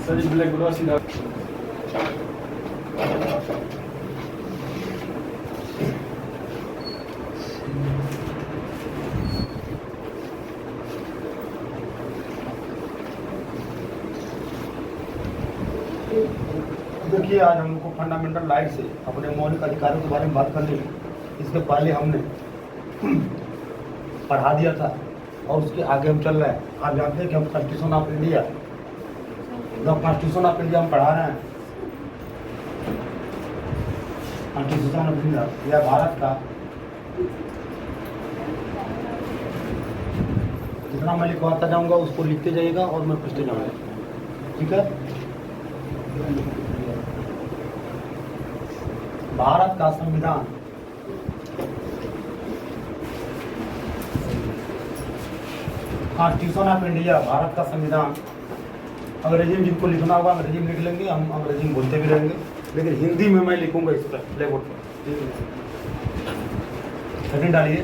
Sir जी black board सीधा देखिए, आज हम लोग को फंडामेंटल राइट से अपने मौलिक अधिकारों के बारे में बात करनी है। इसके पहले हमने पढ़ा दिया था और उसके आगे हम चल रहे हैं। आप जानते हैं कि हम constitution of India, the constitution of India हम पढ़ा रहे हैं। कॉन्स्टिट्यूशन ऑफ इंडिया यह भारत का, जितना मैं लिखवाता जाऊंगा उसको लिखते जाइएगा और मैं पूछते जाऊंगा, ठीक है। भारत का संविधान कॉन्स्टिट्यूशन ऑफ इंडिया, भारत का संविधान। अंग्रेजी में जिनको लिखना होगा अंग्रेजी में लिख लेंगे, हम अंग्रेजी में बोलते भी रहेंगे, लेकिन हिंदी में मैं लिखूंगा इस पर ब्लैक बोर्ड पर। सेकंड डालिए,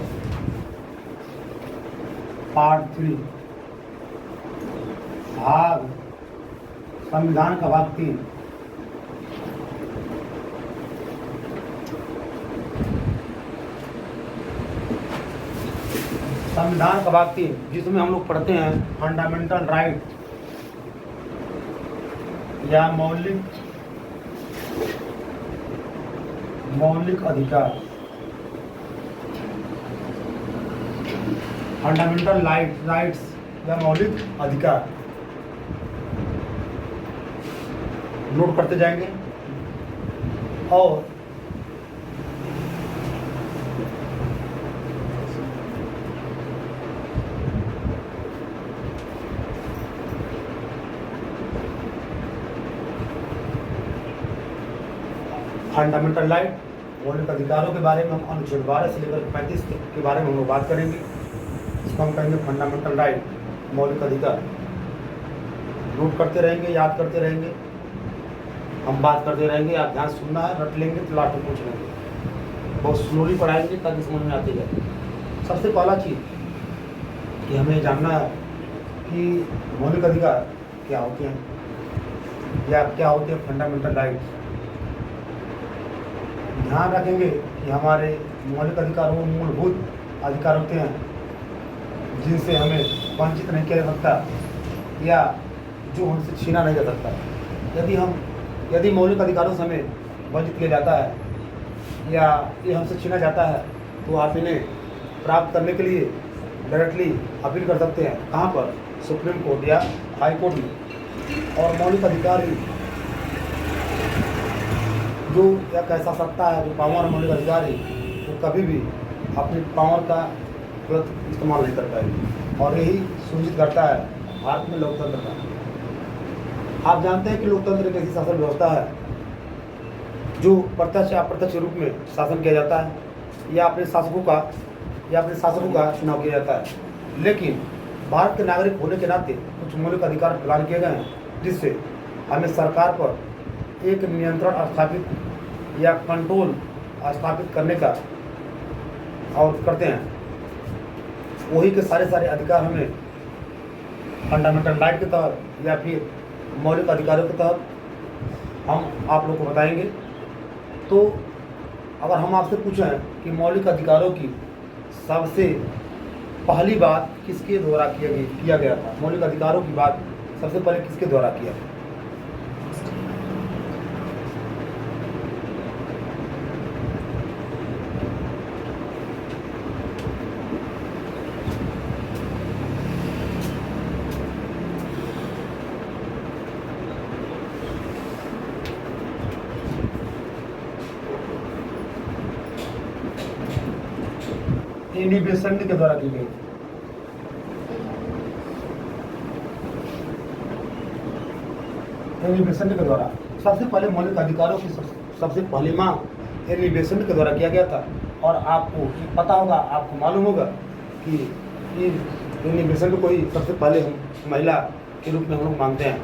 पार्ट 3, भाग संविधान का भाग 3। संविधान का भाग 3, जिसमें हम लोग पढ़ते हैं फंडामेंटल राइट या मौलिक अधिकार। फंडामेंटल राइट्स या मौलिक अधिकार नोट करते जाएंगे। और फंडामेंटल राइट, मौलिक अधिकारों के बारे में हम अनुच्छेद 12 से लेकर 35 के बारे में हम लोग बात करेंगे। इसको हम कहेंगे फंडामेंटल राइट, मौलिक अधिकार। नोट करते रहेंगे, याद करते रहेंगे, हम बात करते रहेंगे। आप ध्यान सुनना है, रट लेंगे तो लास्ट में पूछ लेंगे। बहुत स्लोली पढ़ाएंगे ताकि समझ में आती जाए। सबसे पहला चीज़ कि हमें जानना है कि मौलिक अधिकार क्या होते हैं या क्या होते हैं फंडामेंटल राइट्स। ध्यान रखेंगे कि हमारे मौलिक अधिकार वो मूलभूत अधिकार होते हैं जिनसे हमें वंचित नहीं किया जा सकता या जो हमसे छीना नहीं जा सकता। यदि मौलिक अधिकारों से हमें वंचित किया जाता है या ये हमसे छीना जाता है तो आप इन्हें प्राप्त करने के लिए डायरेक्टली अपील कर सकते हैं। कहाँ पर? सुप्रीम कोर्ट या हाई कोर्ट में। और मौलिक अधिकार ही जो एक ऐसा सत्ता है, जो पावर मौलिक अधिकारी, वो कभी भी अपनी पावर का गलत इस्तेमाल नहीं कर पाएगी। और यही सुनिश्चित करता है भारत में लोकतंत्र का। आप जानते हैं कि लोकतंत्र एक ऐसी शासन व्यवस्था है जो प्रत्यक्ष या अप्रत्यक्ष रूप में शासन किया जाता है या अपने शासकों का चुनाव किया जाता है। लेकिन भारत के नागरिक होने के नाते कुछ मौलिक अधिकार प्रदान किए गए हैं जिससे हमें सरकार पर एक नियंत्रण स्थापित या कंट्रोल स्थापित करने का और करते हैं। वही के सारे अधिकार हमें फंडामेंटल राइट के तहत या फिर मौलिक अधिकारों के तहत हम आप लोग को बताएंगे। तो अगर हम आपसे पूछें कि मौलिक अधिकारों की सबसे पहली बात किसके द्वारा किया गया था, मौलिक अधिकारों की बात सबसे पहले किसके द्वारा किया? एनी बेसेंट के द्वारा की गई। एनी बेसेंट के द्वारा सबसे पहले मौलिक अधिकारों की सबसे पहली मांग एनी बेसेंट के द्वारा किया गया था। और आपको पता होगा, आपको मालूम होगा कि एनी बेसेंट को ही सबसे पहले हम महिला के रूप में हम लोग मानते हैं।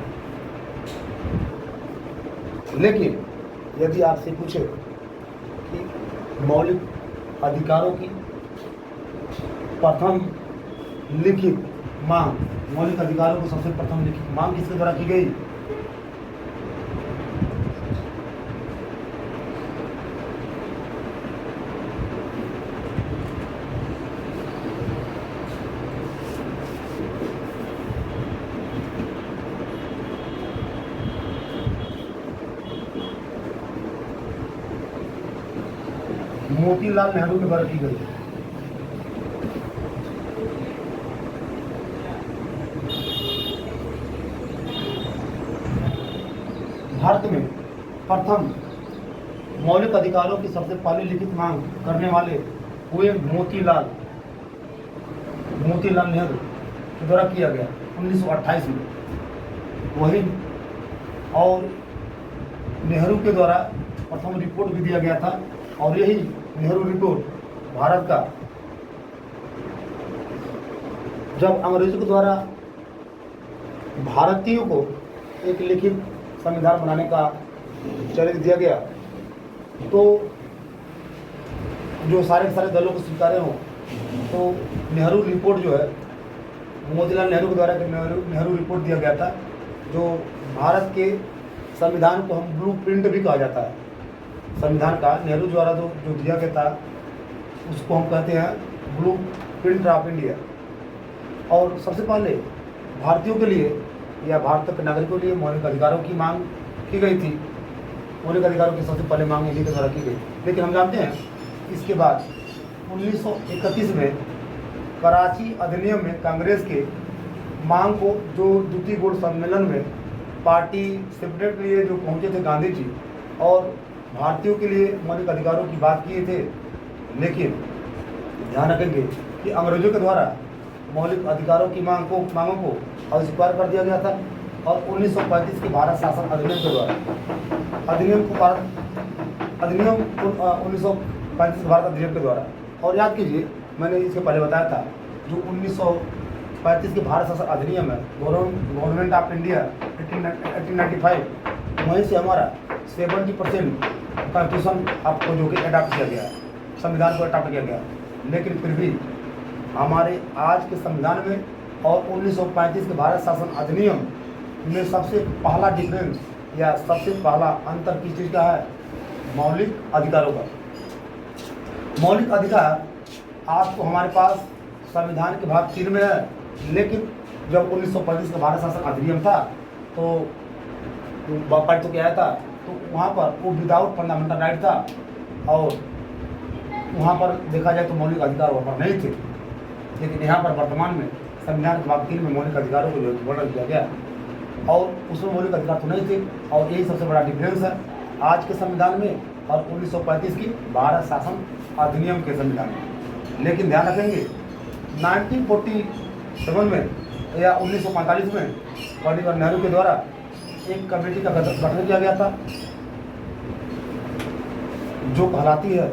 लेकिन यदि आपसे पूछे कि मौलिक अधिकारों की प्रथम लिखित मांग, मौलिक अधिकारों को सबसे प्रथम लिखित मांग किसके द्वारा की गई? मोतीलाल नेहरू के द्वारा की गई है। भारत में प्रथम मौलिक अधिकारों की सबसे पहले लिखित मांग करने वाले हुए मोतीलाल नेहरू के द्वारा किया गया 1928 में। वही और नेहरू के द्वारा प्रथम रिपोर्ट भी दिया गया था, और यही नेहरू रिपोर्ट भारत का जब अंग्रेजों के द्वारा भारतीयों को एक लिखित संविधान बनाने का चैलेंज दिया गया, तो जो सारे के सारे दलों को स्वीकारे हों, तो नेहरू रिपोर्ट जो है मोतीलाल नेहरू के द्वारा नेहरू रिपोर्ट दिया गया था, जो भारत के संविधान को हम ब्लू प्रिंट भी कहा जाता है। संविधान का नेहरू द्वारा जो दिया गया था उसको हम कहते हैं ब्लू प्रिंट ऑफ इंडिया। और सबसे पहले भारतीयों के लिए या भारत के नागरिकों के लिए मौलिक अधिकारों की मांग की गई थी। मौलिक अधिकारों की सबसे पहले मांग इन्हीं के द्वारा की गई। लेकिन हम जानते हैं इसके बाद 1931 में कराची अधिनियम में कांग्रेस के मांग को जो द्वितीय गोल्ड सम्मेलन में पार्टी सेपरेट के लिए जो पहुंचे थे गांधी जी, और भारतीयों के लिए मौलिक अधिकारों की बात किए थे, लेकिन ध्यान रखेंगे कि अंग्रेजों के द्वारा मौलिक अधिकारों की मांगों को अस्वीकार कर दिया गया था। और 1935 के भारत शासन अधिनियम के द्वारा अधिनियम 1935 के भारत अधिनियम के द्वारा, और याद कीजिए मैंने इसके पहले बताया था, जो 1935 के भारत शासन अधिनियम है गवर्नमेंट ऑफ इंडिया 1895, वहीं से हमारा 70% कॉन्स्टिट्यूशन आपको जो कि अडॉप्ट किया गया है, संविधान को अडॉप्ट किया गया। लेकिन फिर भी हमारे आज के संविधान में और 1935 के भारत शासन अधिनियम में सबसे पहला डिफरेंस या सबसे पहला अंतर किस चीज़ का है? मौलिक अधिकारों का। मौलिक अधिकार आज तो हमारे पास संविधान के भाग 3 में है, लेकिन जब 1935 का भारत शासन अधिनियम था तो पार्टी तो क्या आया था, तो वहाँ पर वो विदाउट फंडामेंटल राइट था, और वहाँ पर देखा जाए तो मौलिक अधिकार वहाँ पर नहीं थे। लेकिन यहाँ पर वर्तमान में संविधान के भाग 3 में मौलिक अधिकारों को जो वर्णन किया गया, और उसमें मौलिक अधिकार तो नहीं थे, और यही सबसे बड़ा डिफरेंस है आज के संविधान में और 1935 की भारत शासन अधिनियम के संविधान में। लेकिन ध्यान रखेंगे 1947 में या 1945 में पंडित नेहरू के द्वारा एक कमेटी का गठन किया गया था, जो कहलाती है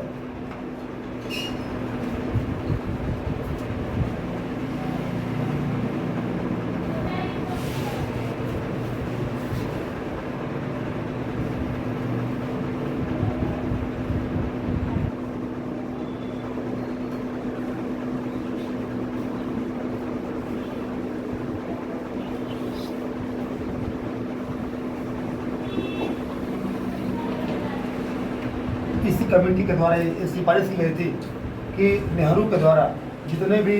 इसी कमेटी के द्वारा ये सिफारिश की गई थी कि नेहरू के द्वारा जितने भी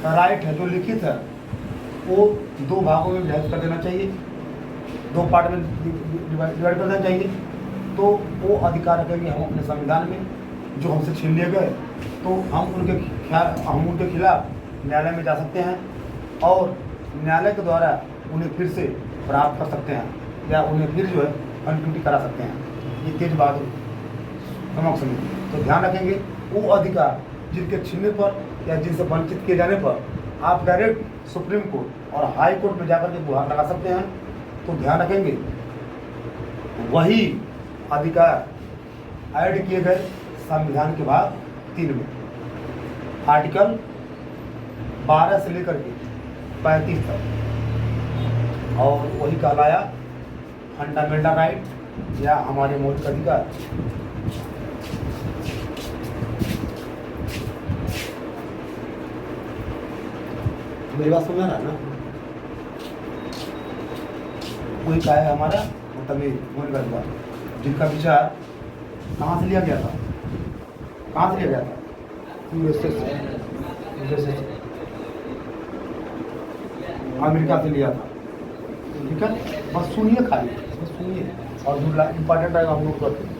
राइट है जो लिखित है वो 2 भागों में विभाजित कर देना चाहिए, 2 पार्ट में डिवाइड कर देना चाहिए। तो वो अधिकार रखेंगे हम अपने संविधान में, जो हमसे छीन लिए गए, तो हम उनके खिलाफ न्यायालय में जा सकते हैं, और न्यायालय के द्वारा उन्हें फिर से प्राप्त कर सकते हैं, या उन्हें फिर जो है कंटिन्यूटी करा सकते हैं। ये तेज बहादुर प्रमुख समिति। तो ध्यान रखेंगे वो अधिकार जिनके छीनने पर या जिनसे वंचित किए जाने पर आप डायरेक्ट सुप्रीम कोर्ट और हाई कोर्ट में जाकर के गुहार लगा सकते हैं। तो ध्यान रखेंगे वही अधिकार ऐड किए गए संविधान के भाग 3 में, आर्टिकल 12 से लेकर के 35 तक, और वही कहलाया फंडामेंटल राइट या हमारे मौलिक अधिकार। मेरी बात समझ रहा है ना? वही का है हमारा मतलब मौलिक अधिकार, जिनका विचार कहाँ से लिया गया था? कहाँ से लिया गया था? यूएसए से, अमेरिका से लिया था। ठीक है, बस सुनिए, खाली बस सुनिए, और दूसरा इम्पॉर्टेंट है आप नोट करते।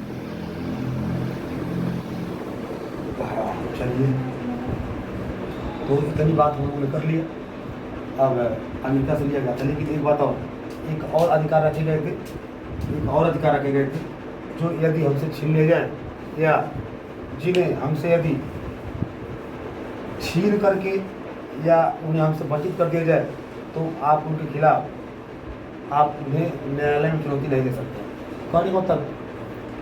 चलिए, तो इतनी बात हम लोगों ने कर लिया। अब अमेरिका से लिया गया था, लेकिन एक बात और, एक और अधिकार रखे गए थे, जो यदि हमसे छीन ले जाए या जिन्हें हमसे यदि छीन करके या उन्हें हमसे वंचित कर दिया जाए तो आप उनके खिलाफ आप उन्हें न्यायालय में चुनौती नहीं दे सकते। कौन मतलब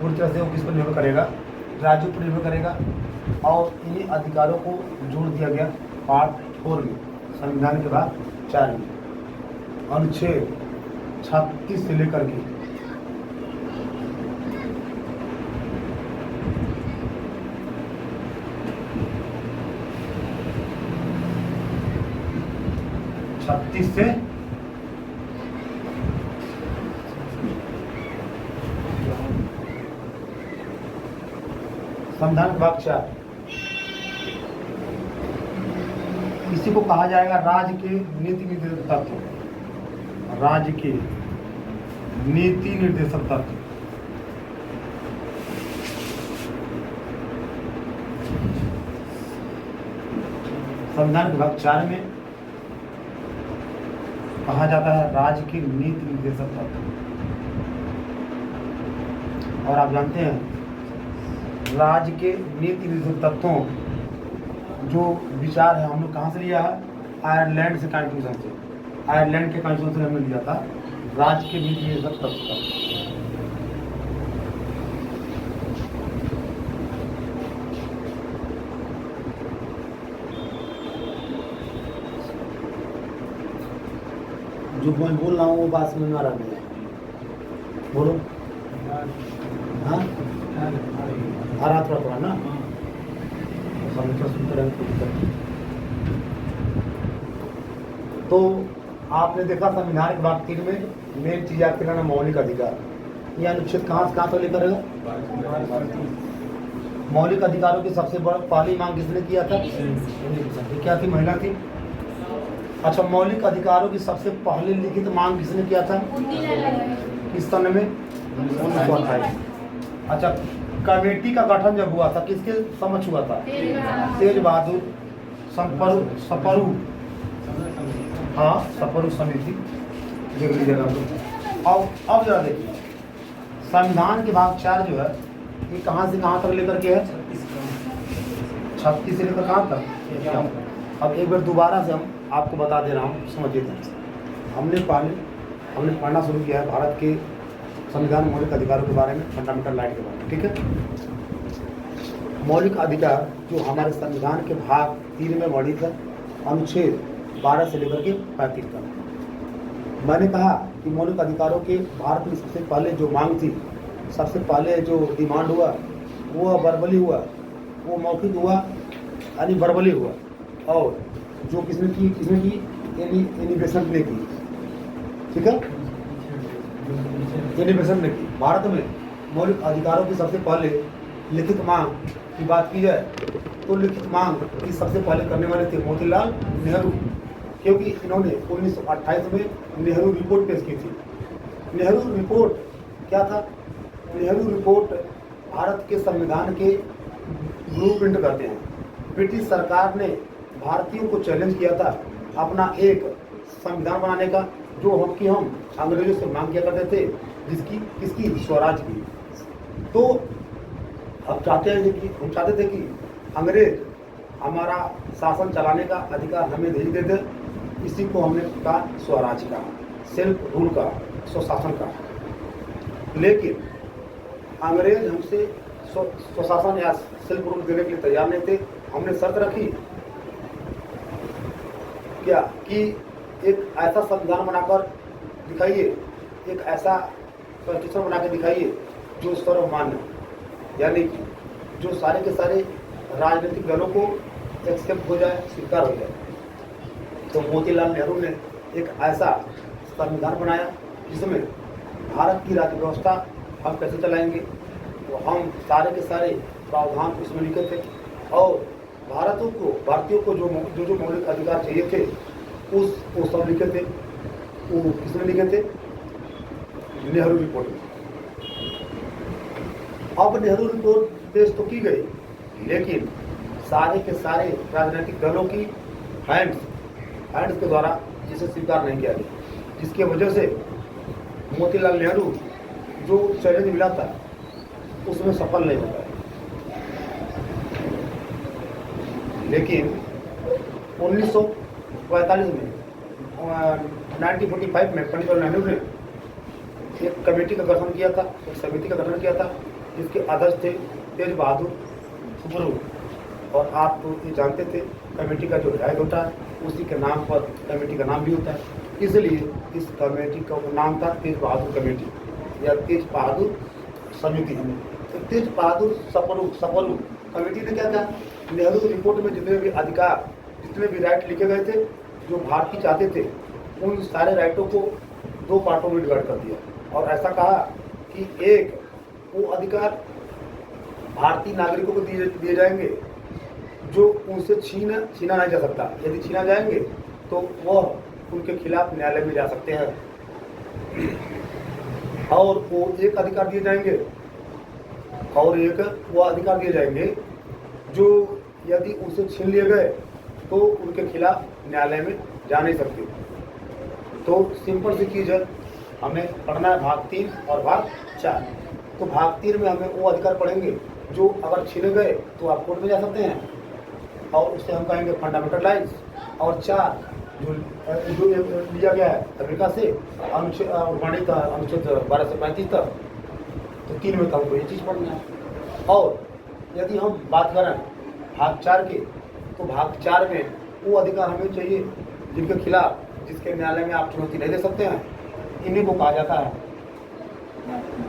पूरी तरह से वो किस पर निर्भर करेगा, राज्यों पर निर्भर करेगा। और इन्हीं अधिकारों को जोड़ दिया गया पार्ट 4 में, संविधान के बाद 4 में, अनुच्छेद 36 से लेकर के 36 से संविधान के भाग 4, इसी को कहा जाएगा राज्य के नीति निर्देशक तत्व। राज्य के नीति निर्देशक तत्व। संविधान के भाग 4 में कहा जाता है राज्य के नीति निर्देशक तत्व। और आप जानते हैं राज्य के नीति निर्देशक तत्वों जो विचार है हम लोग कहाँ से लिया है, आयरलैंड से कॉन्स्टिट्यूशन से। आयरलैंड के कॉन्स्टिट्यूशन से हमने लिया था राज्य के नीति निर्देशक तत्व का। जो मैं बोल रहा हूँ वो बात समझ में आ रहा है, बोलो। हाँ आ रहा थोड़ा ना, तो आपने देखा संविधान के भाग 3 में मेन चीज आपके ना मौलिक अधिकार। यह अनुच्छेद कहाँ से कहाँ तक लेकर मौलिक अधिकारों की सबसे बड़ा पहली मांग किसने किया था? क्या थी? महिला थी। अच्छा, मौलिक अधिकारों की सबसे पहले लिखित मांग किसने किया था? किस सन में? 1928। अच्छा, कमेटी का गठन जब हुआ था किसके समक्ष हुआ था? तेज बहादुर सपरू, हाँ सपरू समिति, देख लीजिएगा। और अब जरा देखिए संविधान के भाग 4 जो है ये कहाँ से कहाँ तक लेकर के है? 36 से लेकर कहाँ तक? अब एक बार दोबारा से हम आपको बता दे रहा हूँ, समझिए। हमने पढ़ना शुरू किया है भारत के संविधान मौलिक अधिकारों के बारे में, फंडामेंटल राइट के बारे में, ठीक है। मौलिक अधिकार जो हमारे संविधान के भाग 3 में वर्णित है, अनुच्छेद 12 से लेकर के 35 तक। मैंने कहा कि मौलिक अधिकारों के भारत में सबसे पहले जो मांग थी, सबसे पहले जो डिमांड हुआ वो वर्बली हुआ, वो मौखिक हुआ यानी वर्बली हुआ। और जो किसने की एनिबेसन ने की, ठीक है, एनिबेसन ने की। भारत में मौलिक अधिकारों की सबसे पहले लिखित मांग की बात की जाए तो लिखित मांग की सबसे पहले करने वाले थे मोतीलाल नेहरू, क्योंकि इन्होंने 1928 में नेहरू रिपोर्ट पेश की थी। नेहरू रिपोर्ट क्या था? नेहरू रिपोर्ट भारत के संविधान के ब्लूप्रिंट करते हैं। ब्रिटिश सरकार ने भारतीयों को चैलेंज किया था अपना एक संविधान बनाने का, जो हम अंग्रेजों से मांग किया करते थे, किसकी? स्वराज की। तो हम चाहते थे कि अंग्रेज हमारा शासन चलाने का अधिकार हमें नहीं देते, इसी को हमने कहा स्वराज का, सेल्फ रूल का, स्वशासन का। लेकिन अंग्रेज हमसे स्वशासन या सेल्फ रूल देने के लिए तैयार नहीं थे। हमने शर्त रखी क्या कि एक ऐसा संविधान बनाकर दिखाइए, एक ऐसा कॉन्स्टिट्यूशन बना के दिखाइए जो सर्वमान्य, यानी कि जो सारे के सारे राजनीतिक दलों को एक्सेप्ट हो जाए, स्वीकार हो जाए। तो मोतीलाल नेहरू ने एक ऐसा संविधान बनाया जिसमें भारत की राज्य व्यवस्था हम कैसे चलाएंगे, तो हम सारे के सारे प्रावधान उसमें लिखे थे। और भारतीयों को जो मौलिक अधिकार चाहिए थे वो सब लिखे थे। वो किसमें लिखे थे? नेहरू रिपोर्ट में। अब नेहरू रिपोर्ट पेश तो की गई, लेकिन सारे के सारे राजनीतिक दलों की हैंड्स के द्वारा जिसे स्वीकार नहीं किया गया, जिसकी वजह से मोतीलाल नेहरू जो चैलेंज मिला था उसमें सफल नहीं हो पाया। लेकिन 1945 में 1945 में पंडित जवाहरलाल नेहरू ने एक कमेटी का गठन किया था, एक समिति का गठन किया था, जिसके अध्यक्ष थे तेज बहादुर सुब्रू। और आप तो ये जानते थे कमेटी का जो हेड होता है उसी के नाम पर कमेटी का नाम भी होता है, इसलिए इस कमेटी का नाम था तेज बहादुर कमेटी या तेज बहादुर समिति। तो तेज बहादुर सपरू कमेटी ने क्या था, नेहरू रिपोर्ट में जितने भी अधिकार, जितने भी राइट लिखे गए थे जो भारतीय चाहते थे, उन सारे राइटों को 2 पार्टों में डिवाइड कर दिया और ऐसा कहा कि एक वो अधिकार भारतीय नागरिकों को दिए जाएंगे जो उनसे छीना नहीं जा सकता, यदि छीना जाएंगे तो वह उनके खिलाफ न्यायालय में जा सकते हैं, और वो एक अधिकार दिए जाएंगे और एक वो अधिकार दिए जाएंगे जो यदि उनसे छीन लिए गए तो उनके खिलाफ न्यायालय में जा नहीं सकते। तो सिंपल सी चीज़ है, हमें पढ़ना है भाग 3 और भाग 4। तो भाग 3 में हमें वो अधिकार पढ़ेंगे जो अगर छीने गए तो आप कोर्ट में जा सकते हैं, और उससे हम कहेंगे फंडामेंटल राइट्स। और 4 जो लिया गया है अमेरिका से अनुच्छेद अनुच्छेद 12 से 35 तक, तो 3 में तो हमको ये चीज़ पढ़ना है। और यदि हम बात करें भाग 4 की, तो भाग 4 में वो अधिकार हमें चाहिए जिनके खिलाफ, जिसके न्यायालय में आप चुनौती नहीं दे सकते हैं, इन्हीं को कहा जाता है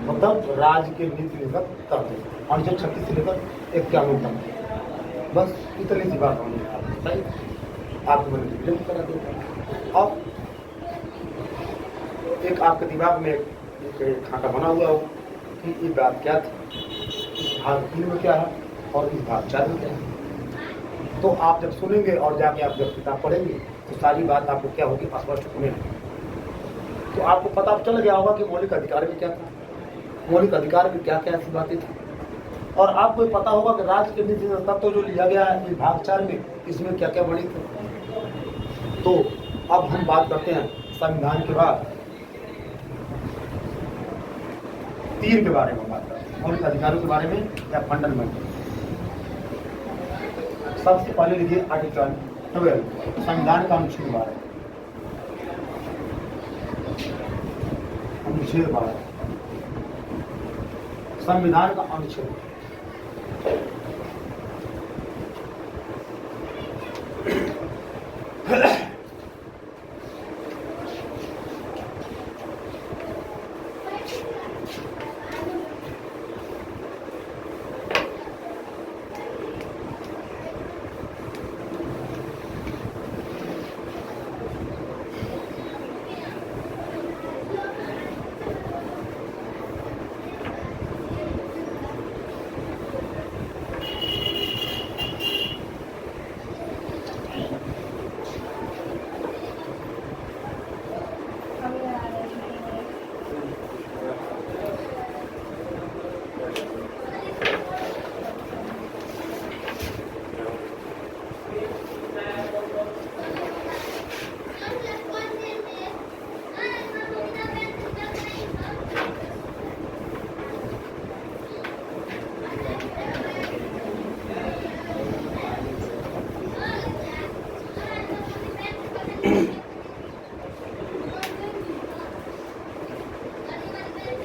मतलब राज्य के नीति निर्गत तत्व, अनुच्छेद 36 से लेकर 51 तक। बस इतनी सी बात होनी आपको बताइए, आपको मैंने रिविजन करा दिया। अब एक आपके दिमाग में एक खाका बना हुआ हो कि ये बात क्या थी, इस भाग 3 में क्या है और इस भाग 4 में क्या है। तो आप जब सुनेंगे और जाके आप जब किताब पढ़ेंगे तो सारी बात आपको क्या होगी, स्पष्ट होने लगेगी। तो आपको पता चल गया होगा कि मौलिक अधिकार में क्या था, मौलिक अधिकार में क्या क्या ऐसी बातें थी, और आपको ये पता होगा कि राज्य के नीति तत्व जो लिया गया है इस भाग 4 में, इसमें क्या क्या बड़ी थी। तो अब हम बात करते हैं संविधान के बाद 3 के बारे में बात करते हैं, मौलिक अधिकारों के बारे में या फंडामेंटल। सबसे पहले लिखिए आर्टिकल 12 संविधान का अनुच्छेद 12, अनुच्छेद 12 संविधान का अनुच्छेद।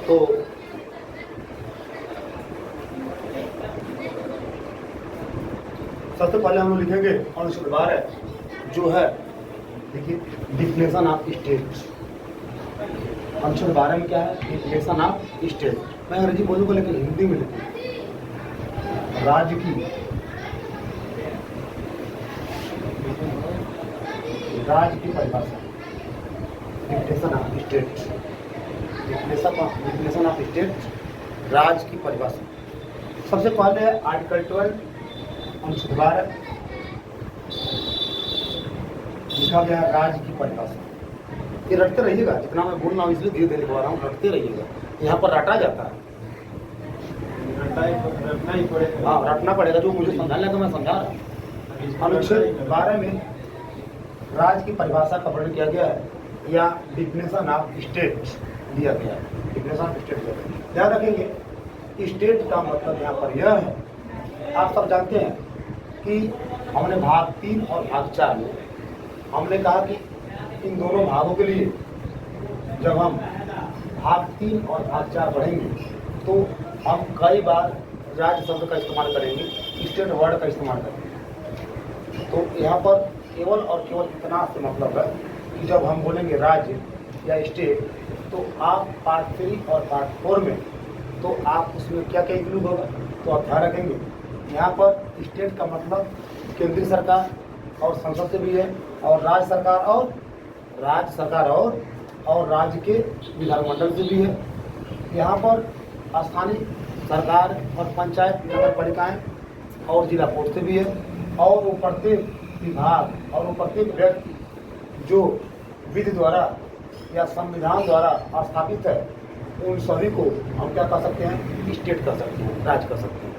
तो सबसे पहले हम लोग लिखेंगे अनुच्छेद 12 जो है, देखिए डिफिनेशन ऑफ स्टेट। अनुच्छेद 12 में क्या है, डिफिनेशन ऑफ स्टेट। मैं अंग्रेजी बोलूँगा लेकिन हिंदी में लिखूँगा। राज्य की परिभाषा, definition of state, definition of state, राज्य की परिभाषा। सबसे पहले है आर्टिकल 12 अनुच्छेद 12 लिखा गया राज्य की परिभाषा। ये रटते रहिएगा, जितना मैं बोल रहा हूँ इसलिए धीरे धीरे बोल रहा हूँ, रटते रहिएगा, यहाँ पर रटा जाता है। हाँ, रटना पड़ेगा। जो मुझे समझाने का मैं समझा रहा हूँ। अनुच्छेद 12 में राज्य की परिभाषा का वर्णन किया गया है, या डिफिनेशन ऑफ स्टेट दिया गया है। डिफिनेशन ऑफ स्टेट दिया गया है। ध्यान रखेंगे, स्टेट का मतलब यहाँ पर यह है, आप सब जानते हैं कि हमने भाग 3 और भाग 4 में हमने कहा कि इन दोनों भागों के लिए जब हम भाग 3 और भाग 4 पढ़ेंगे तो हम कई बार राज्य शब्द का इस्तेमाल करेंगे, स्टेट वर्ड का इस्तेमाल करेंगे। तो यहाँ पर केवल और केवल इतना से मतलब है कि जब हम बोलेंगे राज्य या स्टेट, तो आप पार्ट 3 और पार्ट 4 में तो आप उसमें क्या क्या इंक्लूड होगा, तो आप ध्यान रखेंगे। यहाँ पर स्टेट का मतलब केंद्रीय सरकार और संसद से भी है, और राज्य सरकार और राज्य के विधानमंडल से भी है। यहाँ पर स्थानीय सरकार और पंचायत नगर पालिकाएँ और जिला कोर्ट से भी है, और वो प्रत्येक विभाग और वो प्रत्येक व्यक्ति जो विधि द्वारा या संविधान द्वारा स्थापित है, उन सभी को हम क्या कह सकते हैं, स्टेट कह सकते हैं, राज्य कह सकते हैं।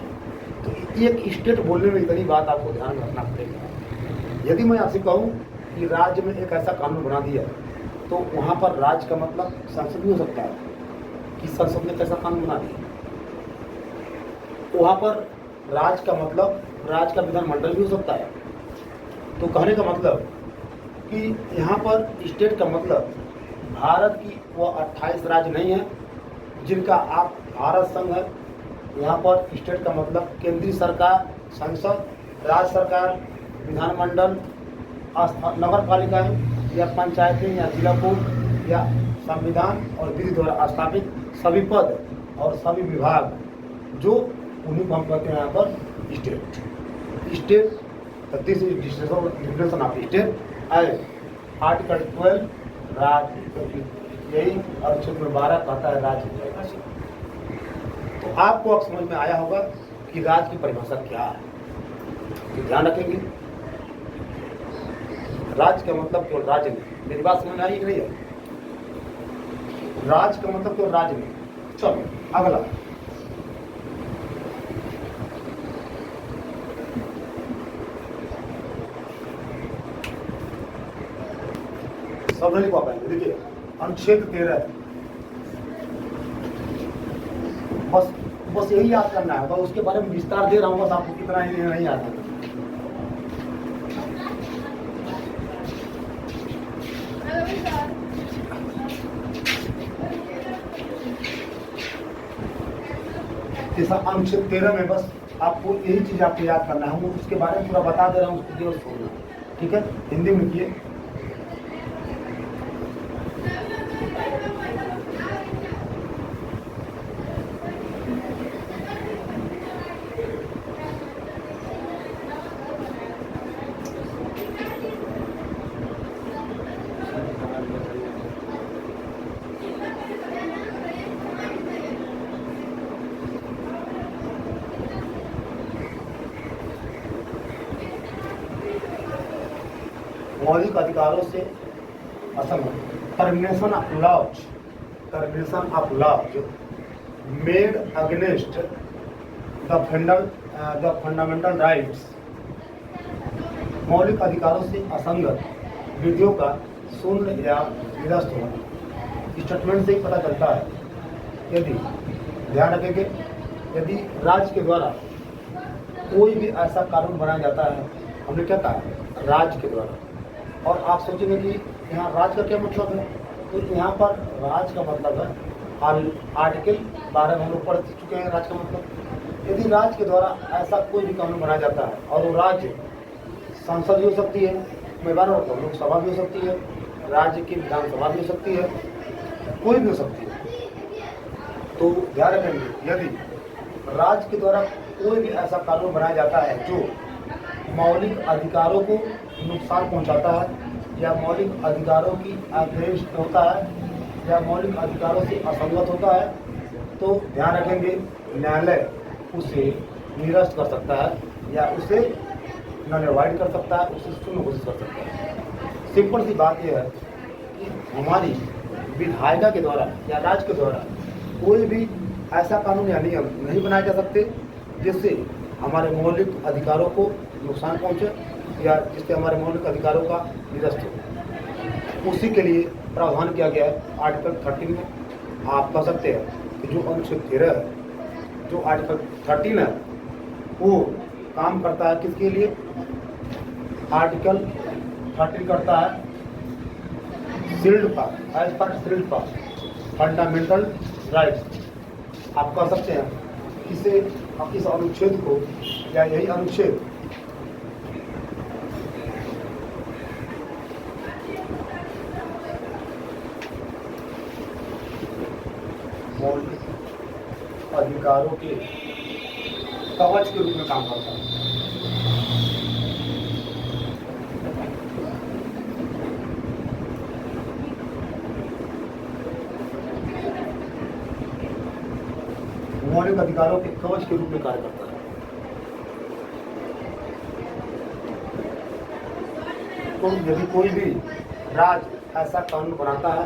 तो एक स्टेट बोलने में इतनी बात आपको ध्यान में रखना पड़ेगा। यदि मैं आपसे कहूँ कि राज्य में एक ऐसा कानून बना दिया, तो वहाँ पर राज्य का मतलब संसद भी हो सकता है कि संसद ने कैसा कानून बना दिया। वहाँ पर राज्य का मतलब राज्य का विधानमंडल भी हो सकता है। तो कहने का मतलब कि यहाँ पर स्टेट का मतलब भारत की वो 28 राज्य नहीं है जिनका आप भारत संघ है। यहाँ पर स्टेट का मतलब केंद्रीय सरकार, संसद, राज्य सरकार, विधानमंडल, नगर पालिकाएँ या पंचायतें या जिला कोर्ट या संविधान और विधि द्वारा स्थापित सभी पद और सभी विभाग, जो उन्हीं को हम कहते हैं यहाँ पर state. This is definition of state and article 12 राज्य, यही अनुच्छेद 12 कहता है राज्य। तो आपको अब समझ में आया होगा कि राज्य की परिभाषा क्या है। तो ध्यान रखेंगे, राज्य का मतलब केवल राज्य नहीं। मेरी बात समझ में आई कि नहीं है? राज्य का मतलब केवल राज्य नहीं। चलो अगला, सब नहीं पा पाएंगे। देखिए अनुच्छेद 13, बस यही याद करना है। उसके बारे में विस्तार दे रहा हूँ, बस आपको कितना ही नहीं आता। अनुच्छेद 13 में बस आपको यही चीज आपको याद करना है। हम उसके बारे में पूरा बता दे रहा हूँ, उसको केवल छोड़ना, ठीक है। हिंदी में लिखिए, मौलिक अधिकारों से असंगत, termination of laws made against the fundamental rights. मौलिक अधिकारों से असंगत विधियों का शून्य या निरस्त होना। स्टेटमेंट से ही पता चलता है। यदि ध्यान रखेंगे, यदि राज्य के द्वारा कोई भी ऐसा कानून बनाया जाता है, हमने क्या कहा, राज्य के द्वारा। और आप सोचेंगे कि यहाँ राज्य का क्या मतलब है, तो यहाँ पर राज्य का मतलब है आर्टिकल 12 में हम लोग पढ़ चुके हैं। राज्य का मतलब, यदि राज्य के द्वारा ऐसा कोई भी कानून बनाया जाता है, और वो राज्य संसद भी हो सकती है, मैं बार बार लोकसभा भी हो सकती है, राज्य की विधानसभा भी हो सकती है, कोई भी हो सकती है। तो ध्यान रखेंगे, यदि राज्य के द्वारा कोई भी ऐसा कानून बनाया जाता है जो मौलिक अधिकारों को नुकसान पहुंचाता है, या मौलिक अधिकारों की अगेंस्ट होता है, या मौलिक अधिकारों से असंगत होता है, तो ध्यान रखेंगे न्यायालय उसे निरस्त कर सकता है, या उसे नलिफाइड कर सकता है, उसे शून्य घोषित कर सकता है। सिंपल सी बात यह है कि हमारी विधायिका के द्वारा या राज्य के द्वारा कोई भी ऐसा कानून या नियम नहीं बनाए जा सकते जिससे हमारे मौलिक अधिकारों को नुकसान पहुंचे या जिससे हमारे मौलिक अधिकारों का निरस्त हो। उसी के लिए प्रावधान किया गया है आर्टिकल 13 में। आप कह सकते हैं कि जो अनुच्छेद 13 है, जो आर्टिकल 13 है, वो काम करता है किसके लिए? आर्टिकल 13 करता है शील्ड पर, एज पर शील्ड पर फंडामेंटल राइट्स। आप कह सकते हैं इसे, इस अनुच्छेद को या यही अनुच्छेद मौलिक अधिकारों के कवच के रूप में काम करता है। मौलिक अधिकारों के कवच के रूप में कार्य करता है। तो यदि कोई भी राज्य ऐसा कानून बनाता है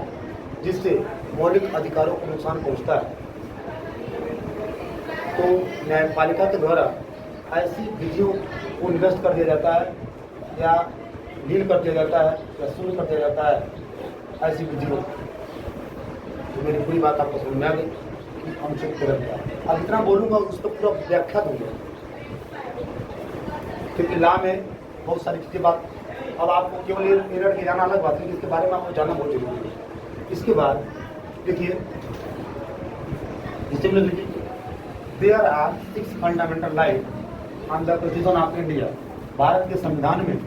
जिससे मौलिक अधिकारों को नुकसान पहुंचता है, तो न्यायपालिका के द्वारा ऐसी विधियों को निरस्त कर दिया जाता है या लीन कर दिया जाता है या शून्य कर दिया जाता है। ऐसी विधियों, तो मेरी पूरी बात आपको समझ में आ गई कि अनुच्छेद 13 क्या है। अब इतना बोलूँगा उस पर पूरा व्याख्या दूंगा, क्योंकि लॉ में बहुत सारी चीज़ें बात। अब आपको केवल एरर के जाना अलग बात है, इसके बारे में आपको जानना बहुत जरूरी है। इसके बाद देखिए, इसे लिख लीजिए, there are 6 fundamental right on the constitution of India. Bharat के संविधान में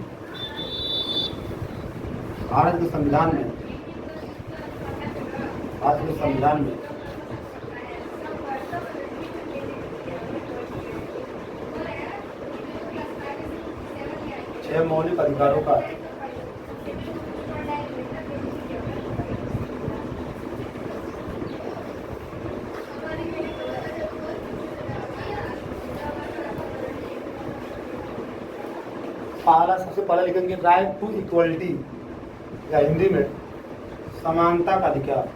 6 मौलिक अधिकारों का सबसे पहले लिखेंगे राइट टू इक्वलिटी, या हिंदी में समानता का अधिकार।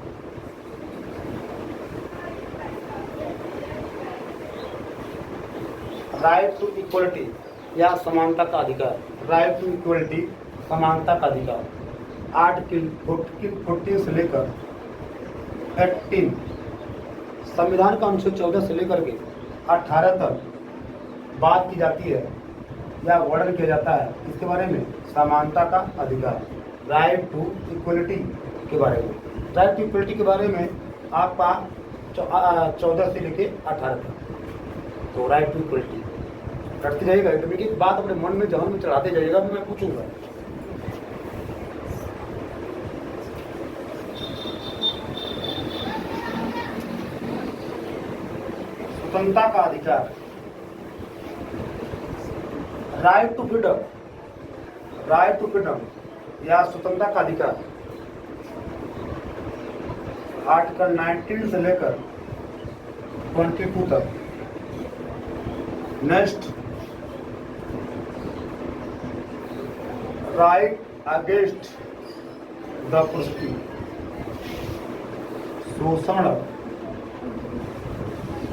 राइट टू इक्वलिटी या समानता का अधिकार। राइट टू इक्वलिटी, समानता का अधिकार। आर्टिकल 14 से लेकर 18, संविधान का अनुच्छेद 14 से लेकर के 18 तक बात की जाती है या वर्णन किया जाता है इसके बारे में, समानता का अधिकार, राइट टू इक्वलिटी के बारे में। राइट टू इक्वलिटी के बारे में आपका 14 से लेके 18 तक। तो राइट टू इक्वलिटी करते जाइएगा, एक बात अपने मन में जहन में चढ़ाते जाइएगा, मैं पूछूंगा। स्वतंत्रता का अधिकार, right to freedom, right to freedom या स्वतंत्रता का अधिकार। आर्टिकल 19 से लेकर 22 तक। Next, right against the prostitution, शोषण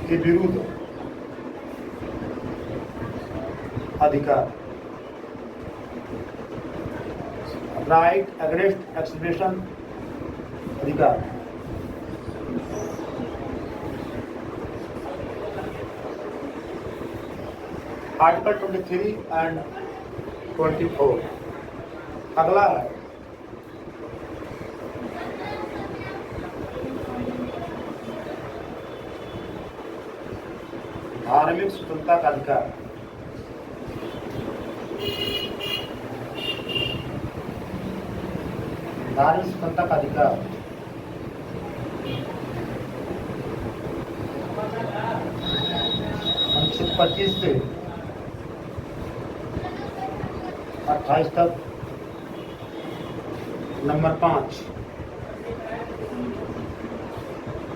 के विरुद्ध अधिकार। राइट अगेंस्ट एक्सप्रेशन अधिकार। Article 23 and 24। अगला है धार्मिक स्वतंत्रता का अधिकार। धार्मिक स्वतंत्रता का अधिकार अनुच्छेद 25 से 28 तक। Number 5,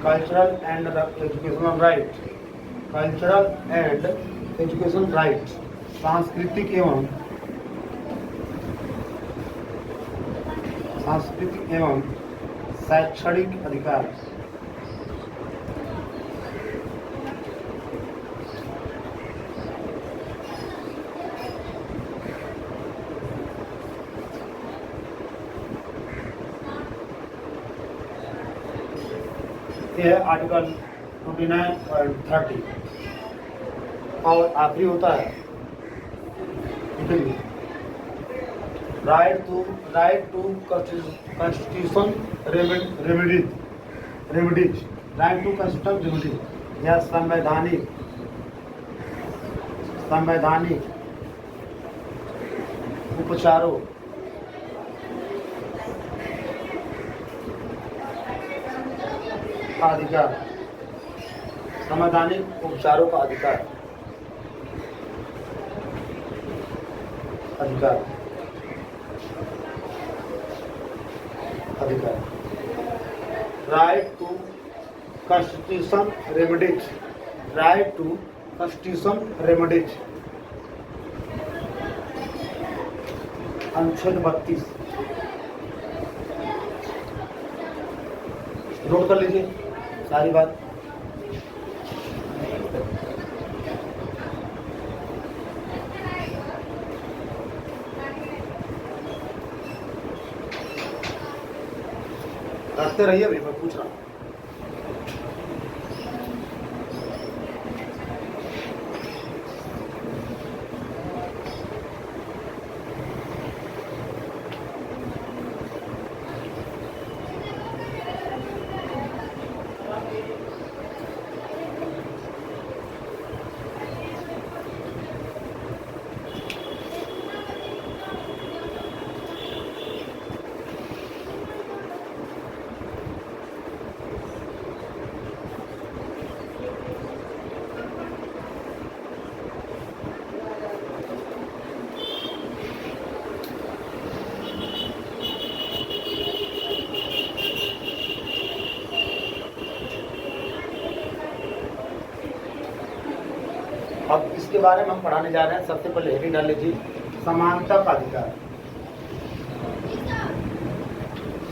cultural and educational right. Cultural and educational right, सांस्कृतिक एवं शैक्षणिक अधिकार। ये है आर्टिकल 29 और 30। और आखिरी होता है right to constitution remedies, right to constitution remedies या संवैधानिक उपचारों का अधिकार, संवैधानिक उपचारों का अधिकार राइट टू कॉन्स्टिट्यूशन रेमेडीज, अनुच्छेद 32 नोट कर लीजिए सारी बात। रखते रहिए भाई, मैं पूछ रहा हूँ। अब इसके बारे में हम पढ़ाने जा रहे हैं। सबसे पहले हेडिंग डाल लीजिए, समानता का अधिकार।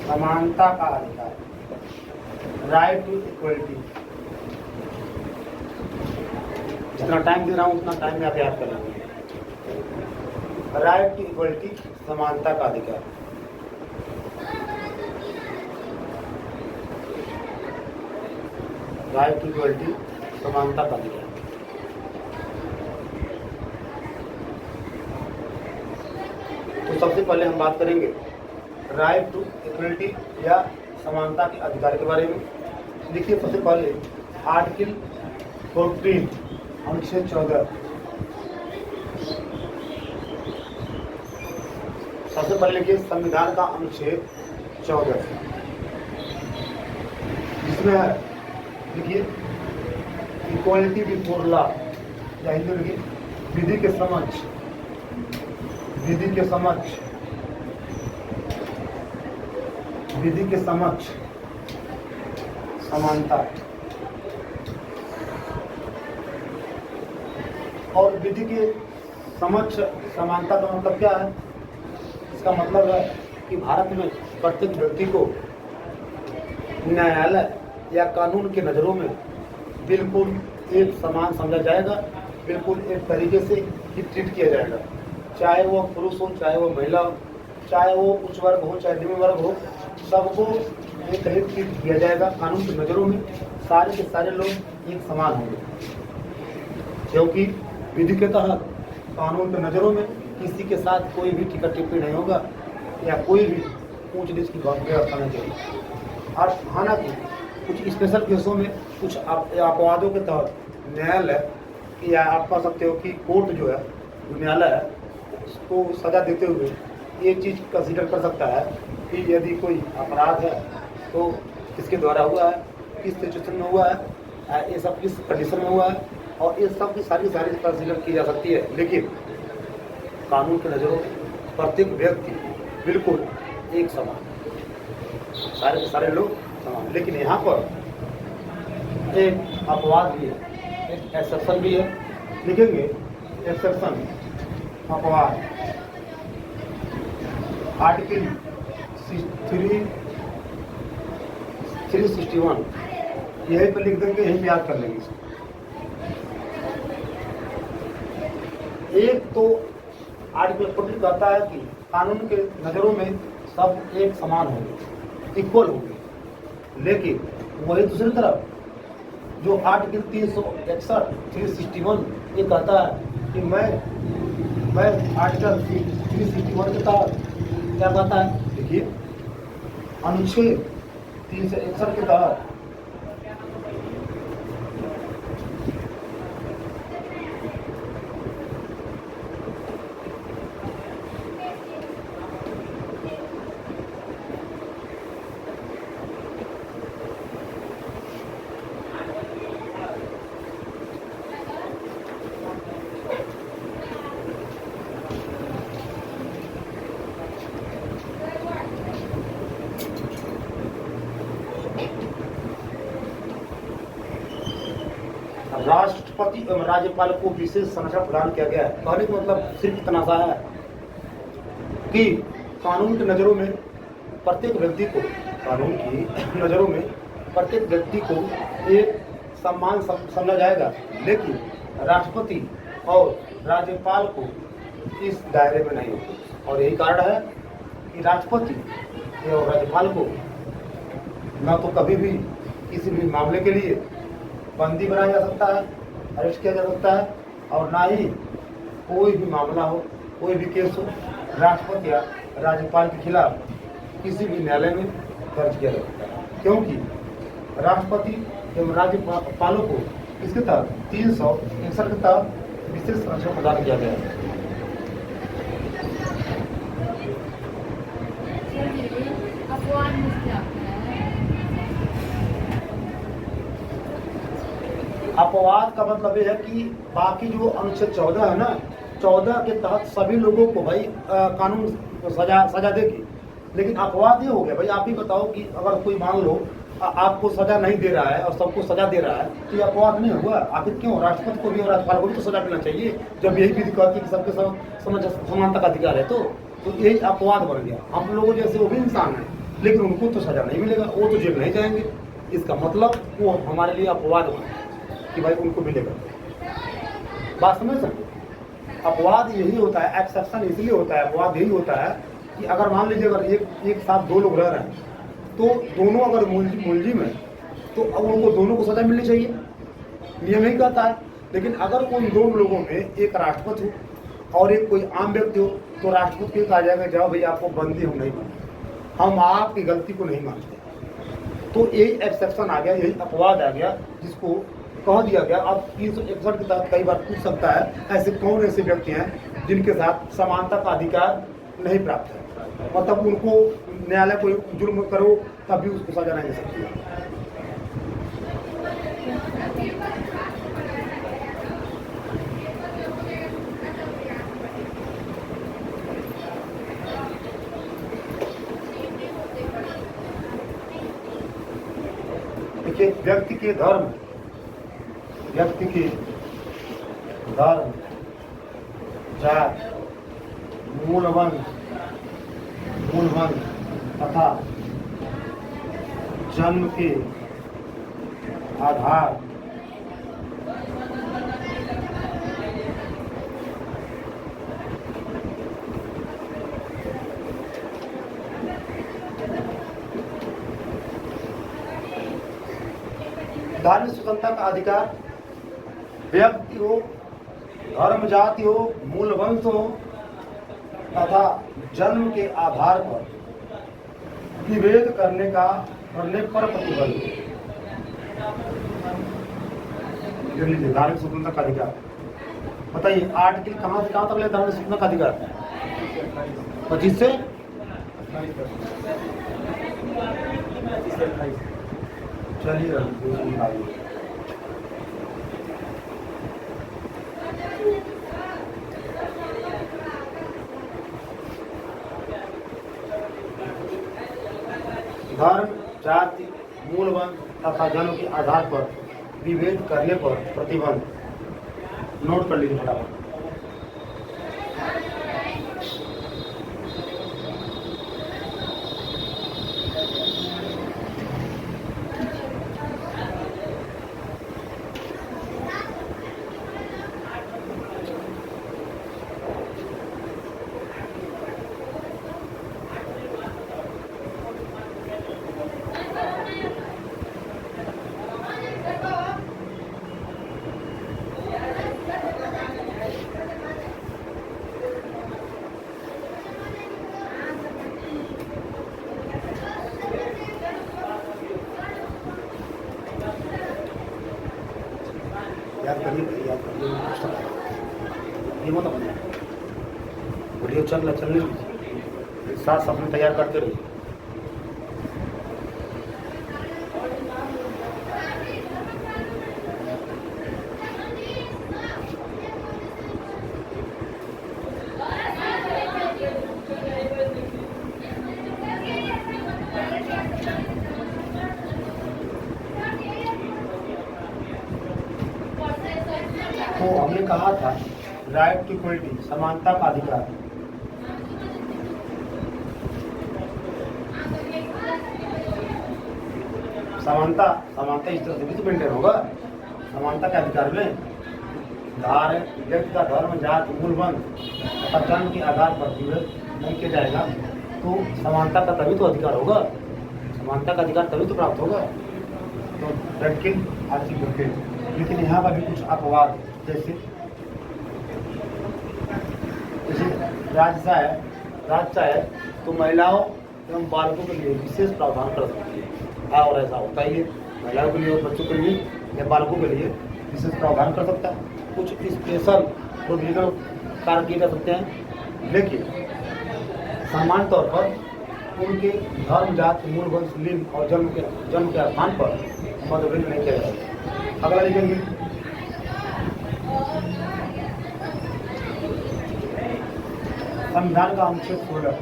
समानता का अधिकार, राइट टू इक्वलिटी। जितना टाइम दे रहा हूँ उतना टाइम में आप याद कर लेंगे। राइट टू इक्वलिटी, समानता का अधिकार। राइट टू इक्वलिटी, समानता का अधिकार। तो सबसे पहले हम बात करेंगे राइट टू इक्वलिटी या समानता के अधिकार के बारे में। देखिए सबसे पहले आर्टिकल 14 अनुच्छेद 14। सबसे पहले लिखिए संविधान का अनुच्छेद 14, जिसमें है लिखिए इक्वलिटी बिफोर लॉ, या हिंदी लिखिए विधि के समक्ष समानता। और विधि के समक्ष समानता का मतलब क्या है? इसका मतलब है कि भारत में प्रत्येक व्यक्ति को न्यायालय या कानून के नज़रों में बिल्कुल एक समान समझा जाएगा, बिल्कुल एक तरीके से ही ट्रीट किया जाएगा। चाहे वो पुरुष हो, चाहे वो महिला हो, चाहे वो उच्च वर्ग हो, चाहे निम्न वर्ग हो, सबको एक ही ट्रीट किया जाएगा। कानून की नज़रों में सारे के सारे लोग एक समान होंगे, क्योंकि विधि के तहत कानून की नज़रों में किसी के साथ कोई भी टिकट टिप्पणी नहीं होगा या कोई भी ऊंच नीच की व्यवस्था नहीं चाहिए। और हालांकि कुछ स्पेशल केसों में कुछ अपवादों के तहत न्यायालय या आप कह सकते हो कि कोर्ट जो है, न्यायालय है, उसको सजा देते हुए ये चीज़ कंसीडर कर सकता है कि यदि कोई अपराध है तो किसके द्वारा हुआ है, किस सिचुएशन में हुआ है, ये सब किस कंडीशन में हुआ है, और ये सब की सारी कंसीडर की जा सकती है। लेकिन कानून की नज़रों में प्रत्येक व्यक्ति बिल्कुल एक समान, सारे के सारे लोग समान। लेकिन यहाँ पर एक अपवाद भी है, एक एक्सेप्शन भी है। लिखेंगे एक्सेप्शन, अपवाद, आर्टिकल 361 यहीं पर लिख देंगे, यहीं पर याद कर लेंगे। एक तो आर्टिकल 14 कहता है कि कानून के नज़रों में सब एक समान होंगे, इक्वल होंगे। लेकिन वही दूसरी तरफ जो आर्टिकल 361 361 ये कहता है कि मैं आर्टिकल 361 के तहत क्या कहता है, देखिए अनुच्छेद 361 के तहत राष्ट्रपति एवं राज्यपाल को विशेष संरक्षण प्रदान किया गया है। कहने का मतलब सिर्फ इतना सा है कि कानून की नज़रों में प्रत्येक व्यक्ति को एक सम्मान समझा जाएगा, लेकिन राष्ट्रपति और राज्यपाल को इस दायरे में नहीं। और यही कारण है कि राष्ट्रपति और राज्यपाल को न तो कभी भी किसी भी मामले के लिए बंदी बनाया जा सकता है, अरेस्ट किया जा सकता है, और ना ही कोई भी मामला हो, कोई भी केस हो राष्ट्रपति या राज्यपाल के खिलाफ किसी भी न्यायालय में दर्ज किया जा सकता है, क्योंकि राष्ट्रपति एवं राज्यपालों को इसके तहत 361 के तहत विशेष संरक्षण प्रदान किया गया है। अपवाद का मतलब ये है कि बाकी जो अनुच्छेद 14 है ना, 14 के तहत सभी लोगों को भाई कानून सजा देगी, लेकिन अपवाद ये हो गया भाई। आप ही बताओ कि अगर कोई मान लो आपको सजा नहीं दे रहा है और सबको सजा दे रहा है, तो ये अपवाद नहीं हुआ? आखिर क्यों? राष्ट्रपति को भी और राज्यपाल को भी तो सजा मिलना चाहिए, जब यही विधि कहती है कि सबके सब समानता का अधिकार है। तो यही अपवाद बन गया। हम लोगों जैसे वो भी इंसान है, लेकिन उनको तो सजा नहीं मिलेगा, वो तो जेल नहीं जाएंगे। इसका मतलब वो हमारे लिए अपवाद बना कि भाई उनको मिलेगा। बात समझ सकते? अपवाद यही होता है, एक्सेप्शन इसलिए होता है, अपवाद यही होता है कि अगर मान लीजिए अगर एक साथ दो लोग रह रहे हैं, तो दोनों अगर मुलजिम है तो अब उनको दोनों को सजा मिलनी चाहिए, नियम ही कहता है। लेकिन अगर उन दोनों लोगों में एक राष्ट्रपति हो और एक कोई आम व्यक्ति हो, तो राष्ट्रपति को कहा जाएगा जाओ भाई आपको बंदी हम नहीं मानते, हम आपकी गलती को नहीं मानते। तो यही एक्सेप्शन आ गया, यही अपवाद आ गया, जिसको कह दिया गया। अब 361 के तहत कई बार पूछ सकता है ऐसे कौन ऐसे व्यक्ति हैं जिनके साथ समानता का अधिकार नहीं प्राप्त है, मतलब उनको न्यायालय कोई जुर्म करो तब भी उसको सजा नहीं दे सकती है। देखिए व्यक्ति के धर्म, जात, मूल वंश तथा जन्म के आधार धार्मिक स्वतंत्रता का अधिकार व्यक्ति हो, धर्म जाति हो, मूल वंश हो तथा जन्म के आधार पर विभेद करने पर प्रतिबंध। धार्मिक स्वतंत्रता का अधिकार बताइए, आर्टिकल कहाँ से कहाँ तक ले धार्मिक स्वतंत्रता का अधिकार? 25 से 28। चलिए धर्म, जाति, मूल वंश तथा जन्म के आधार पर विभेद करने पर प्रतिबंध। नोट कर लीजिए फटाफट। याद करिए, याद करिए, ये मत अपने वीडियो चलने दीजिए, साथ अपने तैयार करते रहिए। तो हमने कहा था राइट टू इक्वलिटी, समानता का अधिकार। समानता समानता इस तरह से भी तो मेंटेन होगा। समानता के अधिकार में धार व्यक्ति का धर्म, जाति, मूल वंश तथा जन्म के आधार पर विभेद नहीं किया जाएगा, तो समानता का तभी तो अधिकार होगा। समानता का अधिकार तभी तो प्राप्त होगा। तो रटकिन आर्थिक भूखे, लेकिन यहाँ पर भी कुछ अपवाद, जैसे राजसा है तो महिलाओं एवं बालकों के लिए विशेष प्रावधान कर सकती है। और ऐसा होता ही है, महिलाओं के लिए और बच्चों के लिए या बालकों के लिए विशेष प्रावधान कर सकता है। कुछ स्पेशल प्रोविजनल कार्य किए जा सकते हैं, लेकिन सामान्य तौर पर उनके धर्म, जाति, मूल वंश, लिंग और जन्म के स्थान पर मतभेद नहीं किया जाएगा। अगला लिखेंगे संविधान का अनुच्छेद 16।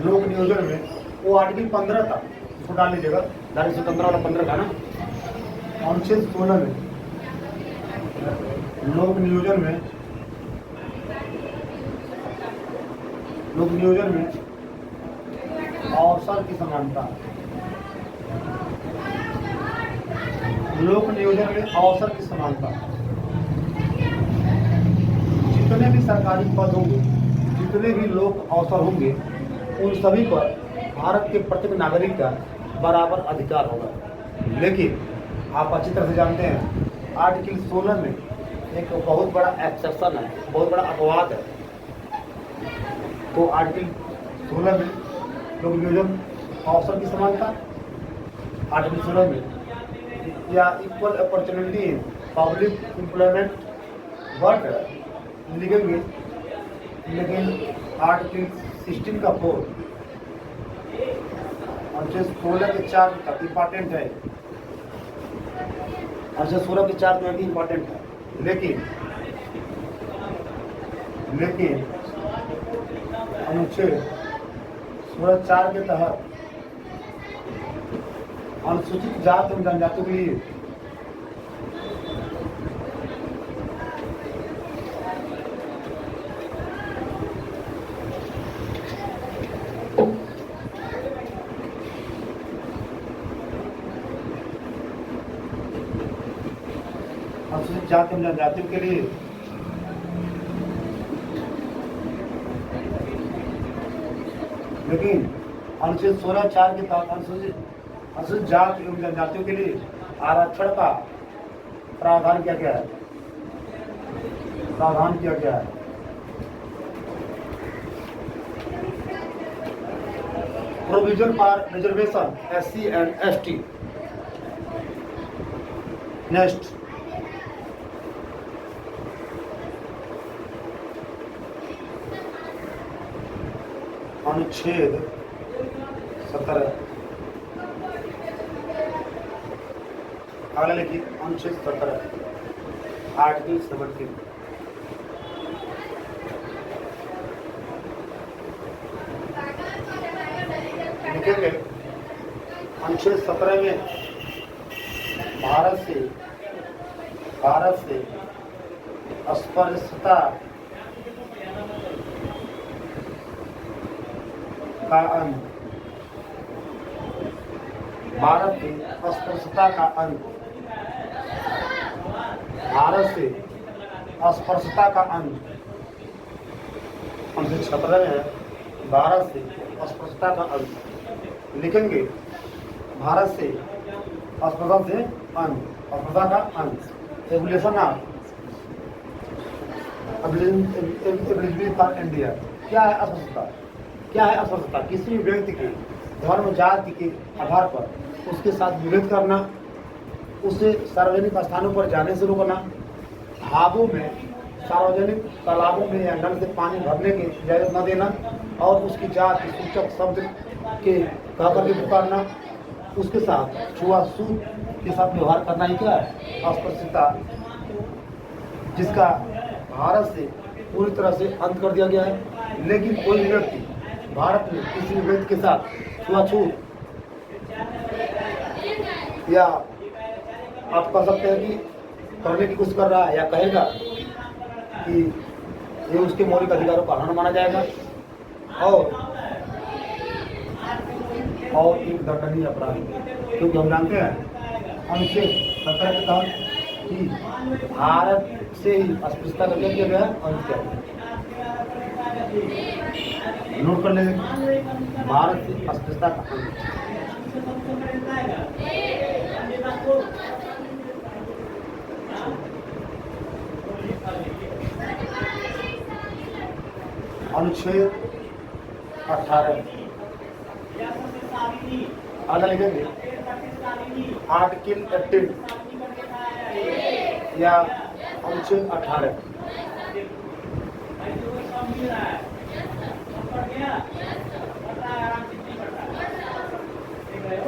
लोक नियोजन में वो आर्टिकल 15 था, इसको डाल लीजिएगा, 15 वाला 15 था ना। अनुच्छेद 16 में लोक नियोजन में अवसर की समानता। लोक नियोजन में अवसर की समानता। जितने भी सरकारी पद होंगे, जितने भी लोक अवसर होंगे, उन सभी पर भारत के प्रत्येक नागरिक का बराबर अधिकार होगा। लेकिन आप अच्छी तरह से जानते हैं आर्टिकल 16 में एक बहुत बड़ा एक्सेप्शन है, बहुत बड़ा अपवाद है। तो आर्टिकल 16 में लोक नियोजन अवसर की समानता, आर्टिकल 16 में या equal opportunity in public employment, but लिखेंगे, लेकिन आर्टिकल 16 का 4 अनुच्छेद 16 के 4 तक इम्पॉर्टेंट है। अनुच्छेद 16 के 4 में भी इम्पॉर्टेंट है, लेकिन अनुच्छेद 16(4) के तहत अनुसूचित जाति एवं जनजातियों के लिए अनुसूचित जाति एवं जनजातियों के लिए लेकिन अनुच्छेद 16(4) के तहत अनुसूचित जाति एवं जनजातियों के लिए आरक्षण का प्रावधान किया गया है। Provision for reservation SC and ST। Next अनुच्छेद 17। अगला लिखिए अनुच्छेद 17 आर्टिकल 17। लिखेंगे अनुच्छेद 17 में भारत से अस्पृश्यता का अंत, भारत से अस्पृश्यता का अंत, भारत से अस्पृश्यता का अंत। अनुच्छेद 17 में है भारत से अस्पृश्यता का अंत। लिखेंगे भारत से अस्पृश्यता से अंत, अस्पृश्यता का अंत। Regulation of ability for India. क्या है अस्वस्थता? क्या है अस्वस्थता? किसी भी व्यक्ति के धर्म जाति के आधार पर उसके साथ विभेद करना, उसे सार्वजनिक स्थानों पर जाने से रोकना, हावों में, सार्वजनिक तालाबों में या नल से पानी भरने की इजाज़त न देना और उसकी जाति सूचक शब्द के कह करके पुकारना, उसके साथ छुआछूत के साथ व्यवहार करना ही क्या है? अस्पृश्यता, जिसका भारत से पूरी तरह से अंत कर दिया गया है। लेकिन कोई व्यक्ति भारत में किसी व्यक्ति के साथ छुआछूत या आप कह सकते हैं कि करने की कोशिश कर रहा है या कहेगा कि ये उसके मौलिक अधिकारों का हनन माना जाएगा और एक दंडनीय अपराध, क्योंकि हम जानते हैं अनुच्छेद 17 के तहत कि भारत से ही अस्पृश्यता का क्या किया गया है और क्या नोट कर लेंगे, भारत से अस्पृश्यता का अनुच्छेद 18 आधा लिखेंगे आर्टिकल 18 या अनुच्छेद 18।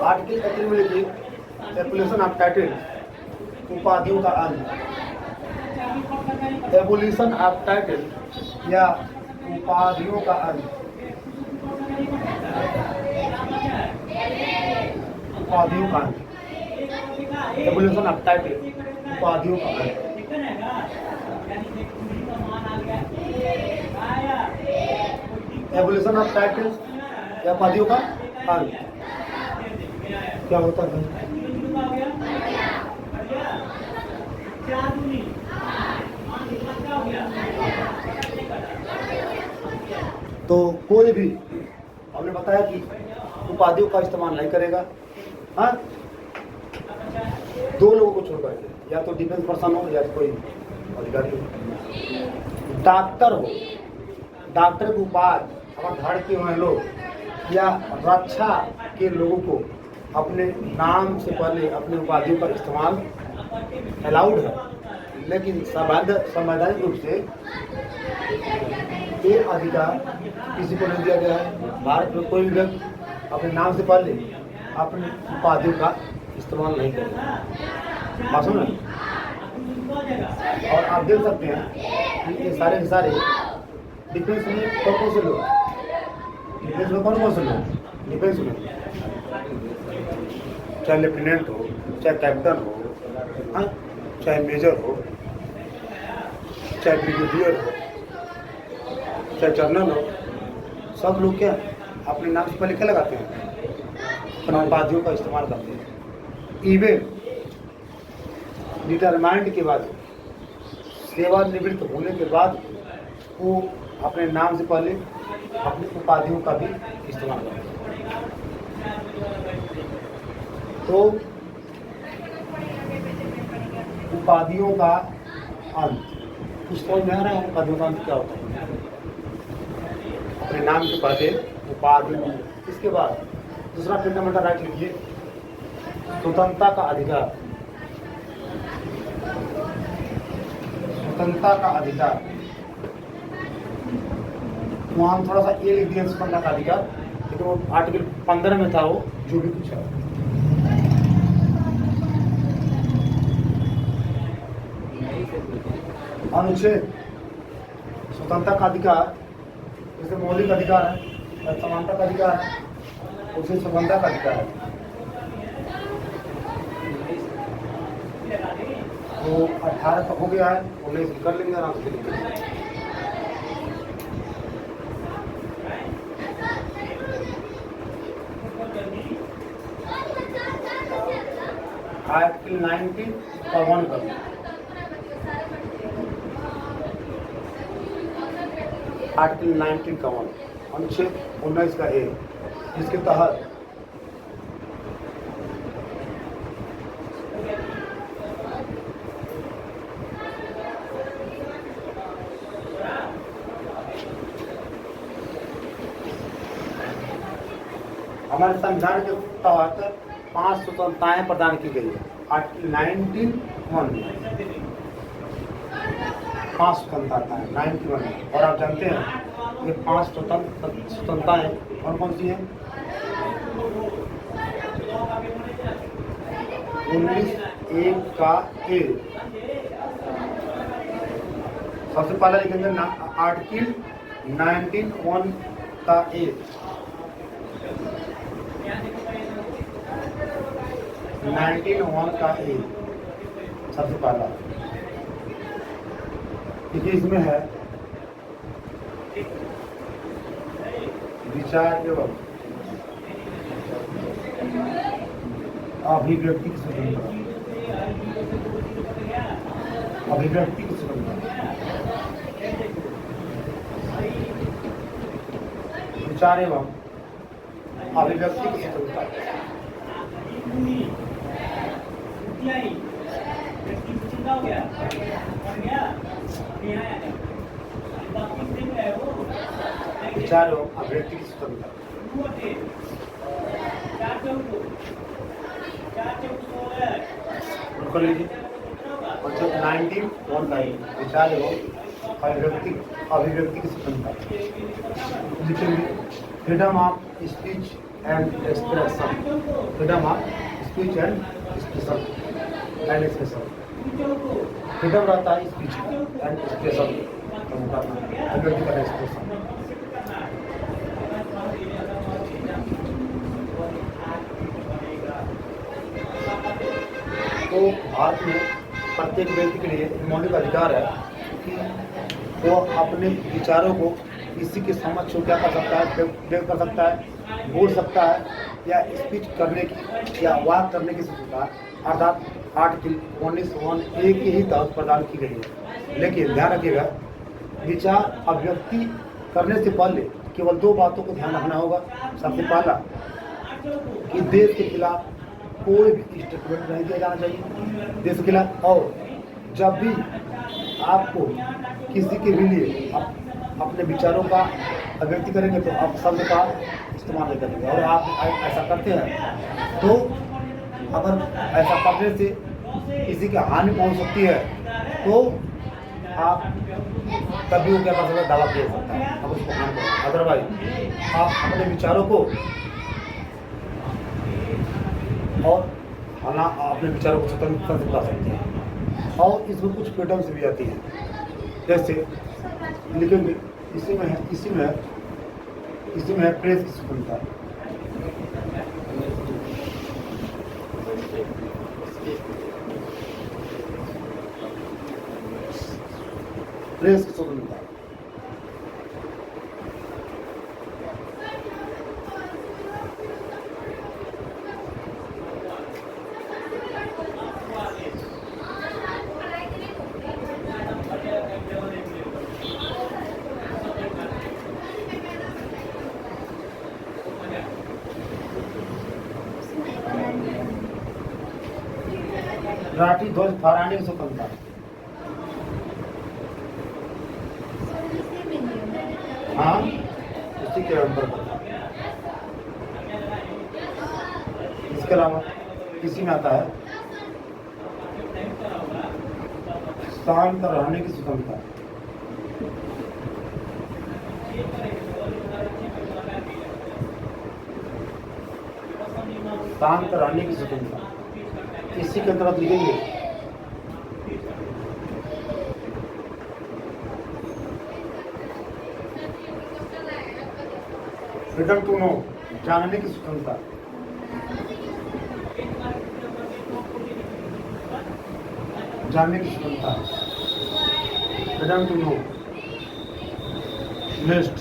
आर्टिकल 18 में लिखिए एबोलिशन ऑफ टाइटल, उपाधियों का अंत। एबोलिशन ऑफ टाइटल या उपाधियों का अंत। उपाधियों का अंत, एबोलिशन ऑफ टाइटल, उपाधियों का अंत। एबोलिशन ऑफ टाइटल या उपाधियों का अंत क्या होता है? तो कोई भी हमने बताया कि उपाधियों का इस्तेमाल नहीं करेगा। हाँ, दो लोगों को छोड़ करके, या तो डिफेंस पर्सन हो या कोई अधिकारी हो, डॉक्टर हो, डॉक्टर की उपाधि अगर धारण किए हुए लोग या रक्षा के लोगों को अपने नाम से पहले अपने उपाधियों का इस्तेमाल अलाउड है, लेकिन संवैधानिक रूप से ये अधिकार किसी को नहीं दिया गया है। भारत में कोई व्यक्ति अपने नाम से पहले अपनी उपाधियों का इस्तेमाल नहीं करेगा। बात सुन, और आप देख सकते हैं कि ये सारे के सारे डिफेंस में कौन से लोग, डिफेंस में कौन से लोग, डिफेंस में चाहे लेफ्टिनेंट हो, चाहे कैप्टन हो, हाँ, चाहे मेजर हो, चाहे ब्रिगेडियर हो, चाहे जनरल हो, सब लोग क्या अपने नाम से पहले क्या लगाते हैं? अपने उपाधियों का इस्तेमाल करते हैं। इवन रिटायरमेंट के बाद, सेवानिवृत्त होने के बाद वो अपने नाम से पहले अपनी उपाधियों का भी इस्तेमाल करते हैं। तो उपाधियों का अंत, कुछ समझ में आ रहा है? उपाधियों का अंत क्या होता है? अपने नाम के पहले उपाधि। इसके बाद दूसरा फंडामेंटल राइट लिखिए, स्वतंत्रता का अधिकार। स्वतंत्रता का अधिकार, वहाँ थोड़ा सा ये लिख दिया स्वतंत्रता का अधिकार, लेकिन वो आर्टिकल 15 में था, वो जो भी पूछा। अनुच्छेद स्वतंत्रता का अधिकार जैसे मौलिक अधिकार है, समानता का अधिकार है, उसे स्वतंत्रता का अधिकार है। तो 18 का हो गया है, 19 कर लेंगे आराम से लिखेंगे। आर्टिकल 19 का 1 कर लेंगे। आर्टिकल 19 का 1, अनुच्छेद 19 का ए, जिसके तहत हमारे संविधान के तहत 5 स्वतंत्रताएं प्रदान की गई है। आर्टिकल 19(1) में 5 स्वतंत्रताएं 91 में। और आप जानते हैं ये 5 स्वतंत्रताएं कौन कौन सी हैं? 19(1) का ए। सबसे पहले लिखेंगे आर्टिकल 19(1) का ए। 19(1) का ए सबसे पहला। देखिए इसमें है विचार एवं अभिव्यक्ति की स्वतंत्रता। अभिव्यक्ति की स्वतंत्रता, विचार एवं अभिव्यक्ति की स्वतंत्रता। विचार एवं अभिव्यक्ति की स्वतंत्रता। कर लीजिए 19(1) विचार एवं अभिव्यक्ति की स्वतंत्रता। लिखेंगे freedom of speech and expression. Freedom of speech and expression. Freedom रहता है स्पीच एंड एक्सप्रेशन, अभिव्यक्ति का एक्सप्रेशन। तो भारत में प्रत्येक व्यक्ति के लिए मौलिक अधिकार है कि वो अपने विचारों को किसी के समक्ष क्या कर सकता है, व्यक्त कर सकता है, बोल सकता है या स्पीच करने की या वाक करने की स्वतंत्रता, अर्थात आर्टिकल 19(1) ए की ही तहत प्रदान की गई है। लेकिन ध्यान रखिएगा, विचार अभिव्यक्ति करने से पहले केवल 2 बातों को ध्यान रखना होगा। सबसे पहला कि देश के खिलाफ कोई भी स्टेटमेंट नहीं दिया जाना चाहिए देश के खिलाफ। और जब भी आपको किसी के भी लिए अपने विचारों का अभिव्यक्ति करेंगे तो आप शब्द का इस्तेमाल नहीं करेंगे। और आप ऐसा करते हैं तो अगर ऐसा करने से किसी की हानि पहुंच सकती है तो आप तभी वो क्या कर सकते हैं, दावा दे सकता है। अब उसको हानि पहुंचे, अदरवाइज आप अपने विचारों को और अपने विचारों को स्वतंत्रता से बता सकते हैं। और इसमें कुछ फ्रीडम्स भी आती हैं, जैसे लिखेंगे इसी में है प्रेस की स्वतंत्रता। प्रेस की स्वतंत्रता। राष्ट्रीय ध्वज फहराने की स्वतंत्रता। हाँ, उसी के अंतर्गत। इसके अलावा इसी में आता है शांत रहने की स्वतंत्रता। शांत रहने की स्वतंत्रता इसी के अंतर्गत लिखेंगे फ्रीडम टू नो, जानने की स्वतंत्रता। जानने की स्वतंत्रता, फ्रीडम टू नो। नेक्स्ट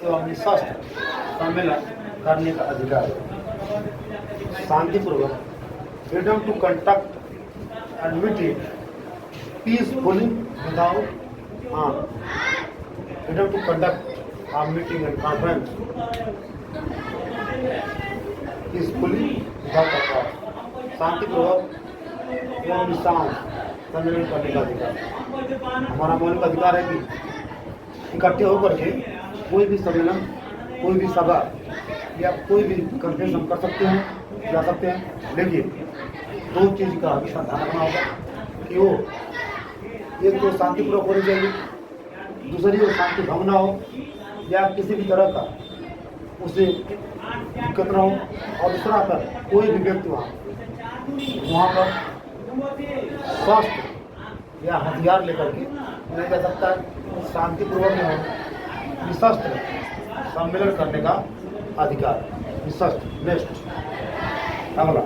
एवं निःशस्त्र सम्मेलन करने का अधिकार है। शांतिपूर्वक freedom to conduct and meeting peacefully without arm, freedom to conduct arm meeting and conference peacefully without attack, शांतिपूर्वक एवं निशांत सम्मेलन करने का अधिकार। हमारा मौलिक अधिकार है कि इकट्ठे होकर के कोई भी सम्मेलन, कोई भी सभा या कोई भी कॉन्फ्रेंस हम कर सकते हैं, जा सकते हैं, लेकिन दो चीज़ का हमेशा ध्यान रखना होगा कि वो एक तो शांतिपूर्वक होनी चाहिए, दूसरी वो शांति भंग ना हो या किसी भी तरह का उसे दिक्कत ना हो, और दूसरा अगर कोई भी व्यक्ति वहाँ पर शस्त्र या हथियार लेकर के नहीं जा सकता है। शांतिपूर्वक में हो निःशस्त्र सम्मेलन करने का अधिकार, निःशस्त्र। नेक्स्ट अगला,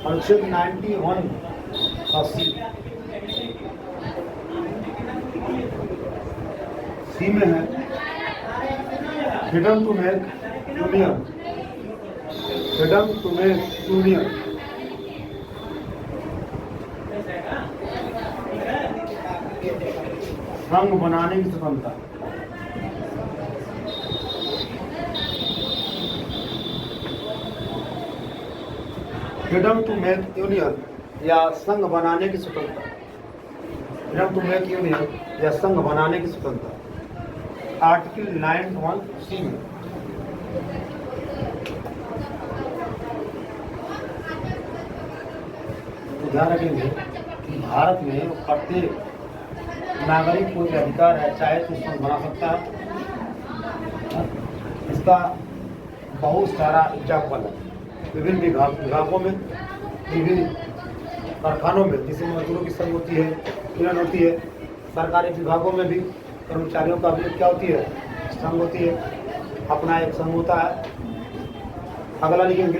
अनुच्छेद 91 का सी में है freedom to make union, freedom to make union, संघ बनाने की स्वतंत्रता। फ्रीडम टू मेक यूनियन या संघ बनाने की स्वतंत्रता, फ्रीडम टू मेक यूनियन या संघ बनाने की स्वतंत्रता आर्टिकल 91C में। तो ध्यान रखेंगे कि भारत में प्रत्येक नागरिक को यह अधिकार है, चाहे तो संघ बना सकता है। इसका बहुत सारा एग्जाम्पल है विभिन्न विभागों में, विभिन्न कारखानों में जिसमें मजदूरों की संघ होती है, यूनियन होती है। सरकारी विभागों में भी कर्मचारियों का भी क्या होती है, संघ होती है, अपना एक संघ होता है। अगला लिखेंगे,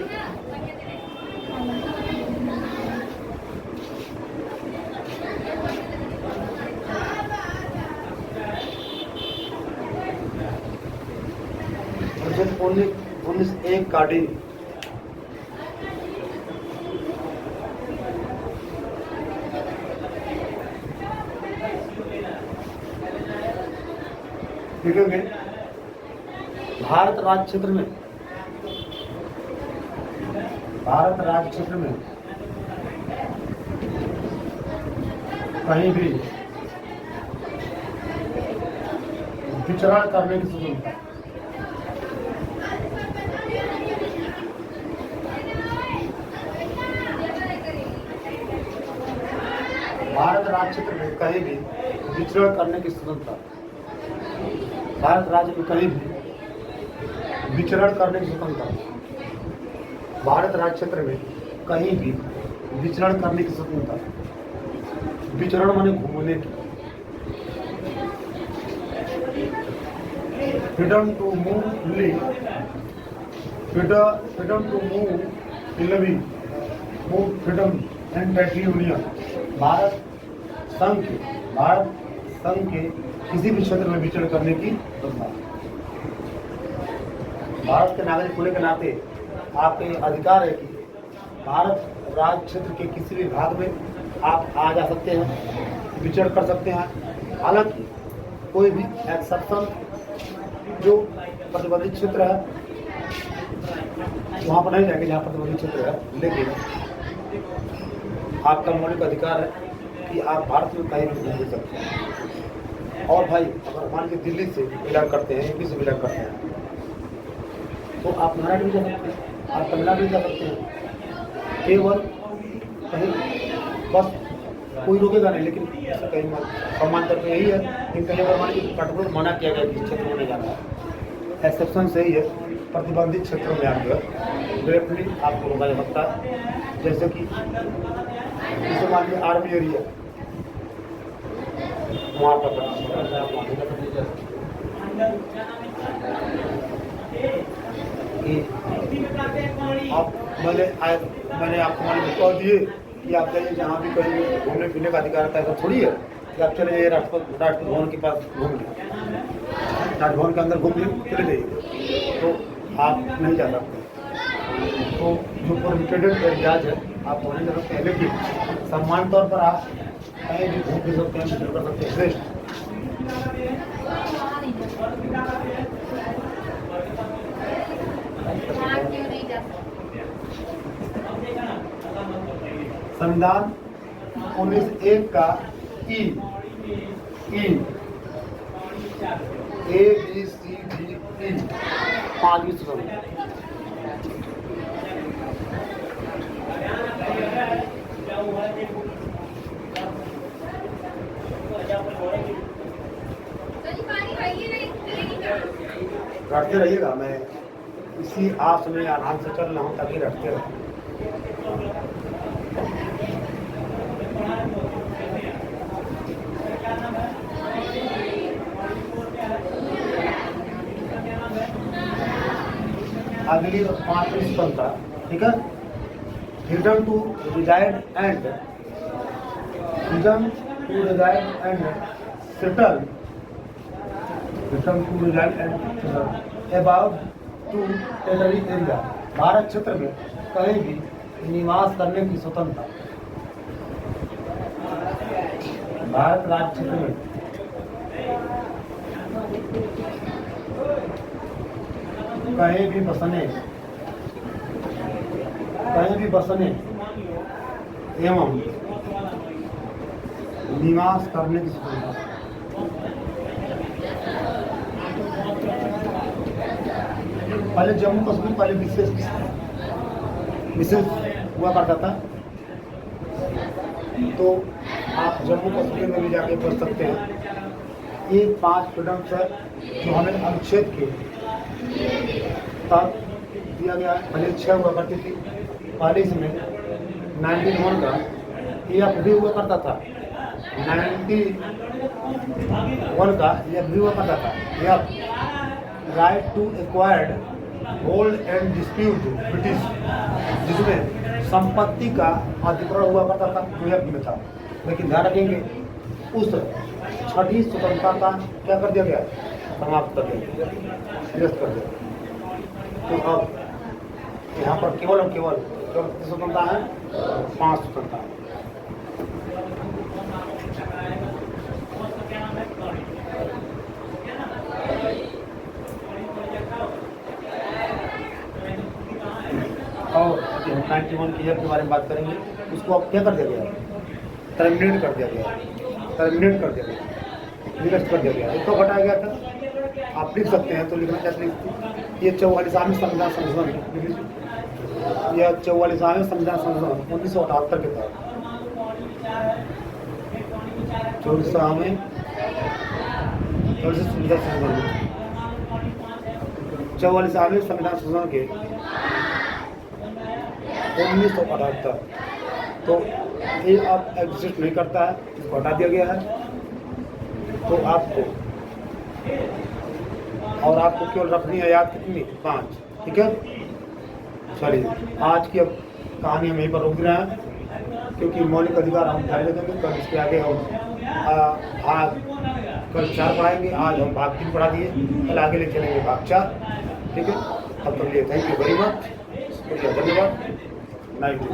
अनुच्छेद 19(1) का डी लिखेंगे, भारत राज्य क्षेत्र में कहीं भी विचरण करने की स्वतंत्रता। भारत राज्य क्षेत्र में कहीं भी विचरण करने की स्वतंत्रता, भारत राज्य में कहीं भी विचरण करने की स्वतंत्रता, भारत राज्य क्षेत्र में कहीं भी विचरण करने की स्वतंत्रता। विचरण माने घूमने की, freedom to move freely, freedom to move freely, move freedom and territory union. Bharat संघ के किसी भी क्षेत्र में विचरण करने की स्वतंत्रता। भारत के नागरिक होने के नाते आपके अधिकार है कि भारत राज्य क्षेत्र के किसी भी भाग में आप आ जा सकते हैं, विचरण कर सकते हैं। हालांकि कोई भी एक्सेप्शन जो प्रतिबंधित क्षेत्र है वहाँ पर नहीं जाएंगे जहाँ प्रतिबंधित क्षेत्र है, लेकिन आपका मौलिक अधिकार है कि आप भारत में कहीं भी घूम सकते हैं। और भाई अगर मान लीजिए दिल्ली से बिलोंग करते हैं, यूपी से बिलोंग करते हैं, तो आप महाराष्ट्र भी जा सकते हैं, आप तमिलनाडु भी जा सकते हैं। केवल कहीं बस कोई रोकेगा नहीं, लेकिन कहीं सम्मान तौर पर यही है कि कहीं अगर मान लीजिए कठोर मना किया गया कि क्षेत्र में नहीं जाना है, एक्सेप्शन सही है। प्रतिबंधित क्षेत्रों में आप जो है डायरेक्टली आपको रोका जा सकता है। जैसे कि जैसे मान लीजिए आर्मी एरिया, वहाँ पर आप मैंने आपको बता दिए कि आप जाइए जहाँ भी कहीं भी घूमने फिरने का अधिकार था, ऐसा थोड़ी है कि आप चले जाइए राष्ट्रपति भवन के पास घूम लिए, राजभवन के अंदर घूम लिए चले जाइए, तो आप नहीं जा सकते। तो जो प्रोहिबिटेड एरियाज है आप वहीं जा सकते हैं, लेकिन सम्मान तौर पर आप कहीं भी घूम फिर सकते हैं, विजिट कर सकते हैं। श्रेष्ठ संविधान 1901 का ई ABCDE 5वीं सूची। रटते रहिएगा, मैं इसी आस में आराम से चल रहा हूँ ताकि रटते रहे। अगली 5वीं स्वतंत्रता, ठीक है। Freedom to reside and settle about to territory area, Bharat क्षेत्र में कहीं भी निवास करने की स्वतंत्रता। भारत राज्य क्षेत्र में कहीं भी बसने एवं निवास करने की स्वतंत्रता। पहले जम्मू कश्मीर पहले विशेष हुआ करता था, तो आप जम्मू कश्मीर में भी जाके पढ़ सकते हैं। ये 5 फ्रीडम्स है जो हमें अनुच्छेद के तहत दिया गया है। पहले 6 हुआ करती थी, पहले इसमें 91 का ये भी हुआ करता था, 91 का ये भी हुआ करता था। यह right to acquired hold and dispute British, जिसमें संपत्ति का अधिग्रहण हुआ करता था, में था। लेकिन ध्यान रखेंगे उस 6वीं स्वतंत्रता का क्या कर दिया गया, समाप्त कर दिया, निरस्त कर दिया। तो अब यहाँ पर केवल स्वतंत्रता है, 5 स्वतंत्रता है। और 91 की के बारे में बात करेंगे, उसको अब क्या कर दिया गया, टर्मिनेट कर दिया गया, निरस्त कर दिया गया। इसको हटाया गया था, आप लिख सकते हैं तो लिखना चाहते हैं। ये 44वां संविधान संशोधन, यह 44वां संविधान संशोधन 1978 के तहत 44वां संविधान संशोधन के 1978, तो ये अब एग्जिस्ट नहीं करता है, इसको हटा दिया गया है। तो आपको केवल रखनी है याद कितनी, 5, ठीक है। चलिए आज की अब कहानी हम यहीं पर रोक रहे हैं, क्योंकि मौलिक अधिकार हम जारी देंगे। कल इसके आगे हम कल 4 पढ़ाएंगे, आज हम भाग 3 पढ़ा दिए, कल आगे ले चलेंगे भाग 4, ठीक है। तब तक लिए थैंक यू वेरी मच, शुक्रिया, धन्यवाद। 90